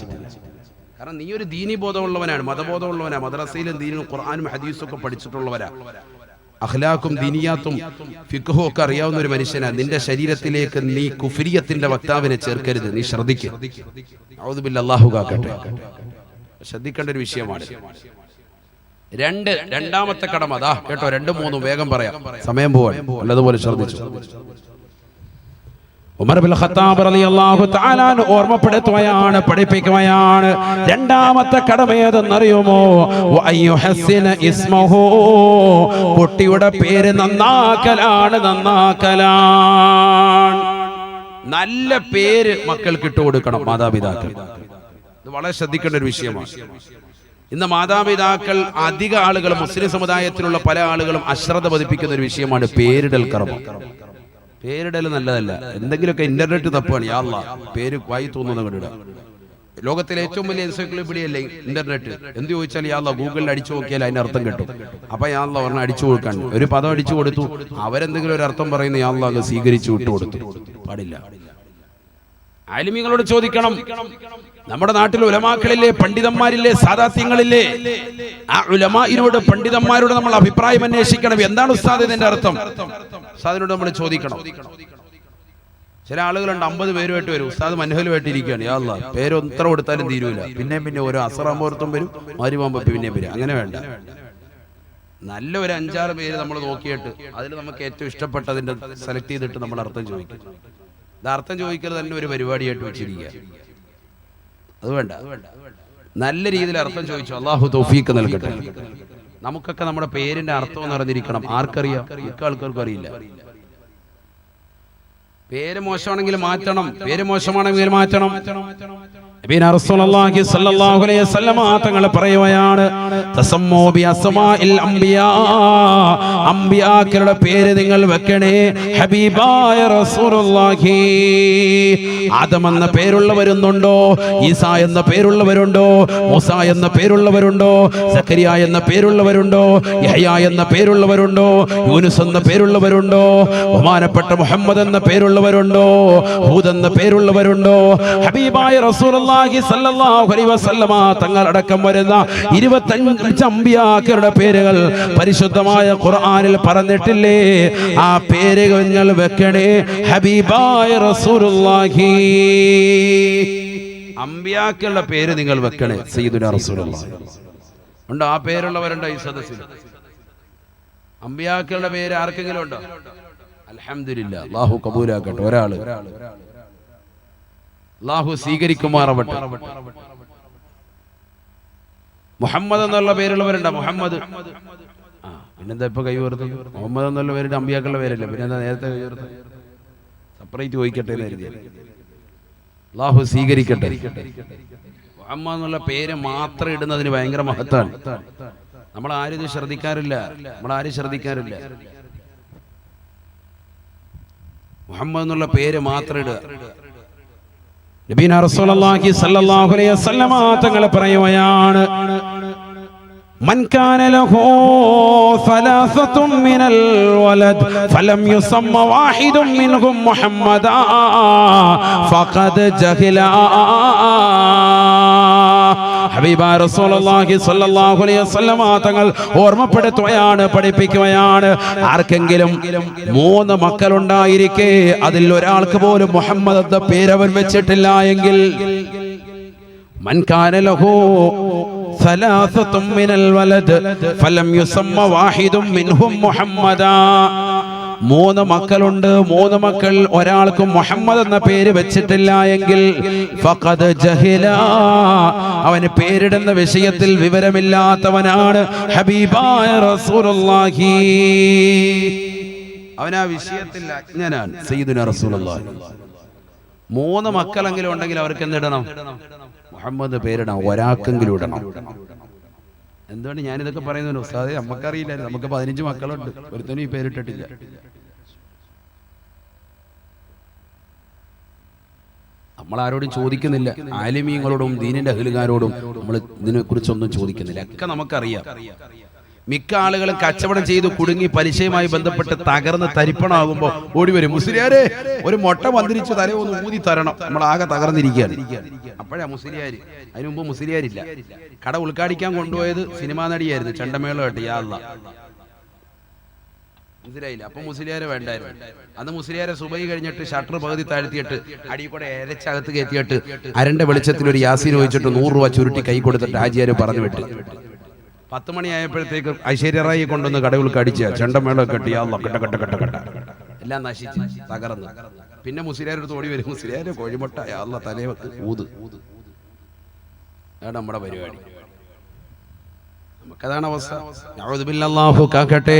കാരണം നീ ഒരു ദീനി ബോധമുള്ളവനാണ്, മതബോധമുള്ളവനാണ്, മദ്രസയിലും ദീനും ഖുർആനും ഹദീസും ഒക്കെ പഠിച്ചിട്ടുള്ളവരാ, അഖ്ലാഖും ദീനിയാത്തും ഫിഖ്ഹും ഒക്കെ അറിയാവുന്ന ഒരു മനുഷ്യനാണ്. നിന്റെ ശരീരത്തിലേക്ക് നീ കുഫ്രിയത്തിന്റെ വക്താവിനെ ചേർക്കരുത്, നീ ശ്രദ്ധിക്കുക. ഔദു ബില്ലാഹി, അല്ലാഹു കാക്കട്ടെ. ശ്രദ്ധിക്കേണ്ട ഒരു വിഷയമാണ്. രണ്ടാമത്തെ കടമ അതാ കേട്ടോ, 2, 3 വേഗം പറയാം, സമയം പോവാൻ, നല്ലതുപോലെ ശ്രദ്ധിച്ചു. ഉമർ ബിൻ ഖത്താബ് റളിയല്ലാഹു തആല ഓർമ്മപ്പെടുത്തുകയാണ്, പഠിപ്പിക്കുകയാണ്. രണ്ടാമത്തെ കടമ ഏതെന്നറിയുമോ? വഅയ്യുഹസ്സിന ഇസ്മഹു, കുട്ടിയുടെ പേര് നന്നാക്കലാണ്, നന്നാക്കലാണ്. നല്ല പേര് മക്കൾക്ക് ഇട്ടു കൊടുക്കണം മാതാപിതാക്കൾ. ഇത് വളരെ ശ്രദ്ധിക്കേണ്ട ഒരു വിഷയമാണ്. ഇന്ന് മാതാപിതാക്കൾ, അധിക ആളുകൾ, മുസ്ലിം സമുദായത്തിലുള്ള പല ആളുകളും അശ്രദ്ധ പതിപ്പിക്കുന്ന ഒരു വിഷയമാണ് പേരിടൽ കർമ്മം. പേരിടൽ നല്ലതല്ല, എന്തെങ്കിലുമൊക്കെ ഇന്റർനെറ്റ് തപ്പാണ്, യാ അല്ലാഹ് പേര് വായി തോന്നുന്ന കണ്ടിട, ലോകത്തിലെ ഏറ്റവും വലിയ എൻസൈക്ലോപീഡിയ അല്ലേ ഇന്റർനെറ്റ്. എന്ത് ചോദിച്ചാൽ യാ അല്ലാഹ് ഗൂഗിളിൽ അടിച്ചു നോക്കിയാൽ അതിന്റെ അർത്ഥം കിട്ടും. അപ്പൊ യാ അല്ലാഹ് പറഞ്ഞ അടിച്ചു കൊടുക്കാൻ ഒരു പദം അടിച്ചു കൊടുത്തു, അവരെന്തെങ്കിലും ഒരു അർത്ഥം പറയുന്ന യാ അല്ലാഹ് സ്വീകരിച്ചു വിട്ടു കൊടുത്തു. പാടില്ല. ആലിമീങ്ങളോട് ചോദിക്കണം. നമ്മുടെ നാട്ടിൽ ഉലമാക്കളില്ലേ, പണ്ഡിതന്മാരില്ലേ, സാദാത്യങ്ങളില്ലേ? ആ ഉലമാഇനോട്, പണ്ഡിതന്മാരോട് നമ്മൾ അഭിപ്രായം അന്വേഷിക്കണം. എന്താണ് ഉസ്താദ് ഇതിന്റെ അർത്ഥം? ഉസ്താദിനോട് നമ്മൾ ചോദിക്കണം. ചില ആളുകളുണ്ട് 50 പേരുമായിട്ട് വരും, ഉസ്താദ് മൻഹലുമായിട്ട് ഇരിക്കുകയാണ്. യാ അല്ലാഹ് പേര് എത്ര കൊടുത്താലും തീരൂല. പിന്നെ ഓരോ അസറാമ്പുറത്തും വരും, മാരിമാകുമ്പോ പിന്നെ വരും. അങ്ങനെ വേണ്ട. നല്ല ഒരു 5-6 പേര് നമ്മൾ നോക്കിയിട്ട് അതിൽ നമുക്ക് ഏറ്റവും ഇഷ്ടപ്പെട്ടതിന്റെ സെലക്ട് ചെയ്തിട്ട് നമ്മൾ അർത്ഥം ചോദിക്കും. ഇത് അർത്ഥം ചോദിക്കൽ തന്നെ ഒരു പരിപാടിയായിട്ട് വെച്ചിരിക്കുക. അത് വേണ്ട. നല്ല രീതിയിൽ അർത്ഥം ചോദിച്ചു. അള്ളാഹു തൗഫീഖ് നൽകട്ടെ. നമുക്കൊക്കെ നമ്മുടെ പേരിന്റെ അർത്ഥം എന്ന് അറിഞ്ഞിരിക്കണം. ആർക്കറിയാം? മിക്ക ആൾക്കാർക്കും അറിയില്ല. പേര് മോശമാണെങ്കിൽ മാറ്റണം, പേര് മോശമാണെങ്കിൽ മാറ്റണം. നബിയുനാ റസൂലുള്ളാഹി സ്വല്ലല്ലാഹു അലൈഹി വസല്ലം തങ്ങൾ പറയുകയാണ്, തസമ്മൂ ബി അസ്മാഇൽ അംബിയാ, അംബിയാക്കളുടെ പേര് നിങ്ങൾ വെക്കണേ. ഹബീബായ റസൂലുള്ളാഹി. ആദം എന്ന പേരുള്ളവരുണ്ടോ? ഈസാ എന്ന പേരുള്ളവരുണ്ടോ? മൂസ എന്ന പേരുള്ളവരുണ്ടോ? സക്കരിയ എന്ന പേരുള്ളവരുണ്ടോ? യഹ്യ എന്ന പേരുള്ളവരുണ്ടോ? യൂനുസ് എന്ന പേരുള്ളവരുണ്ടോ? ബഹുമാനപ്പെട്ട മുഹമ്മദ് എന്ന പേരുള്ളവരുണ്ടോ? ഹൂദ് എന്ന പേരുള്ളവരുണ്ടോ? ഹബീബായ റസൂലുള്ളാഹി സല്ലല്ലാഹു അലൈഹി വസല്ലമ തങ്ങളടക്കം വരുന്ന 25 അമ്പിയാക്കളുടെ പേരുകൾ പരിശുദ്ധമായ ഖുർആനിൽ പറഞ്ഞിട്ടില്ലേ? ആ പേരുകൾ നിങ്ങൾ വെക്കണേ. ഹബീബായ റസൂലുള്ളാഹി. അമ്പിയാക്കളുടെ പേര് നിങ്ങൾ വെക്കണേ. സയ്യിദുനാ റസൂലുള്ളാഹി ഉണ്ട്. ആ പേരുള്ളവരുണ്ടോ ഈ സദസ്സിൽ? അമ്പിയാക്കളുടെ പേര് ആർക്കെങ്കിലും ഉണ്ടോ? അൽഹംദുലില്ലാ, അല്ലാഹു കബൂലാക്കട്ടെ. ഒരാള് അല്ലാഹു സ്വീകരിക്കുമാറാവട്ടെ. മുഹമ്മദ് എന്നുള്ള പേരുള്ളവരുണ്ടോ? മുഹമ്മദ്. പിന്നെന്താ ഇപ്പൊ കൈ ഉയർത്തുന്നത്? മുഹമ്മദ് എന്നുള്ള പേരുടെ അമ്പിയാക്കളുടെ പേരല്ലേ, പിന്നെന്താ നേരത്തെ കൈ ഉയർത്തുന്നത്? സെപ്പറേറ്റ് ചോദിക്കട്ടെ എന്ന് കരുതി. അല്ലാഹു സ്വീകരിക്കട്ടെ. മുഹമ്മദ് എന്നുള്ള പേര് മാത്രം ഇടുന്നതിന് ഭയങ്കര മഹത്വമാണ്. നമ്മളാരും ഇത് ശ്രദ്ധിക്കാറില്ല. മുഹമ്മദ് എന്നുള്ള പേര് മാത്രം ഇടുക. നബിയുനാ റസൂലുള്ളാഹി സ്വല്ലല്ലാഹു അലൈഹി വസല്ലം തങ്ങൾ പറയുകയാണ്, മൻ കാന ലഹു സലാസത്തും മിനൽ വലദ് ഫലം യുസമ്മ വാഹിദും മിൻഹും മുഹമ്മദാ ഫഖദ് ജഹില. ഹബീബായ റസൂലുള്ളാഹി സ്വല്ലല്ലാഹു അലൈഹി വസല്ലം തങ്ങൾ ഓർമ്മപ്പെടുത്തുകയാണ്, പഠിപ്പിക്കുകയാണ്. ആർക്കെങ്കിലും 3 മക്കളുണ്ടായിരിക്കെ അതിൽ ഒരാൾക്ക് പോലും മുഹമ്മദ് എന്ന പേരവൻ വെച്ചിട്ടില്ല എങ്കിൽ, മൻ കാന ലഹു സലാസത്തും മിനൽ വലദ് ഫലം യുസമ്മ വാഹിദും മിൻഹും മുഹമ്മദാ. 3 മക്കളുണ്ട്, 3 മക്കൾ ഒരാൾക്കും മുഹമ്മദ് എന്ന പേര് വെച്ചിട്ടില്ല എങ്കിൽ ഫഖദ് ജഹില, അവന് പേരിടുന്ന വിഷയത്തിൽ വിവരമില്ലാത്തവനാണ്. ഹബീബായ റസൂലുള്ളാഹി. അവൻ ആ വിഷയത്തിൽ അജ്ഞനാണ്. സയ്യിദുനാ റസൂലുള്ളാഹി. 3 മക്കളെങ്കിലും ഉണ്ടെങ്കിൽ അവർക്ക് എന്തിടണം? മുഹമ്മദ് പേരിടണം. ഒരാൾക്കെങ്കിലും ഇടണം. എന്തുകൊണ്ട് ഞാനിതൊക്കെ പറയുന്നു? ഉസ്താദേ നമുക്കറിയില്ല, നമുക്ക് 15 മക്കളുണ്ട്, ഒരുത്തനും ഈ പേരിട്ടിട്ടില്ല. നമ്മളാരോടും ചോദിക്കുന്നില്ല. ആലിമീങ്ങളോടും ദീനിന്റെ അഹ്ലുകാരോടും നമ്മൾ ഇതിനെ കുറിച്ചൊന്നും ചോദിക്കുന്നില്ല. ഒക്കെ നമുക്കറിയാം. മിക്ക ആളുകളും കച്ചവടം ചെയ്ത് കുടുങ്ങി പലിശയുമായി ബന്ധപ്പെട്ട് തകർന്ന് തരിപ്പണമാകുമ്പോൾ ഓടി വരും, മുസ്ലിയാരെ ഒരു മുട്ട മന്ത്രിച്ച് തല ഒന്ന് ഊതി തരണം, നമ്മളാകെ തകർന്നിരിക്കുകയാണ്. അപ്പോഴാ മുസ്ലിയാര്. അതിനു മുമ്പ് മുസ്ലിയാരില്ല. കട ഉദ്ഘാടിക്കാൻ കൊണ്ടുപോയത് സിനിമാ നടിയായിരുന്നു, ചെണ്ടമേളമായിട്ട്. യാ അല്ലാഹ്, മനസ്സിലായില്ല? അപ്പൊ മുസ്ലിയാരെ വേണ്ടായിരുന്നു. അന്ന് മുസ്ലിയാരെ സുബൈ കഴിഞ്ഞിട്ട് ഷട്ടർ പകുതി താഴ്ത്തിയിട്ട് അടിയിൽ കൂടെ എരച്ചകത്ത് കയറ്റിയിട്ട് അരന്റെ വെളിച്ചത്തിൽ ഒരു യാസീൻ വെച്ചിട്ട് 100 രൂപ ചുരുട്ടി കൈ കൊടുത്തിട്ട് ഹാജിയാര് പറഞ്ഞു വിട്ട് 10 മണിയായപ്പോഴത്തേക്ക് ഐശ്വര്യ റായി കൊണ്ടുവന്ന് കടകൾക്ക് അടിച്ച ചെണ്ടമേള കെട്ടി കെട്ട കെട്ട കെട്ട കെട്ട എല്ലാം നശിച്ച് തകർന്ന്. പിന്നെ മുസ്ലിയാരുടെ തോടി വരും, മുസ്ലിയാരെ കോഴിമുട്ട അല്ലാഹ് തലേ ഊത്. അതാണ് നമ്മുടെ പരിപാടി. നമുക്കതാണ് അവസ്ഥ. അഊദു ബില്ലാഹി കാക്കട്ടെ.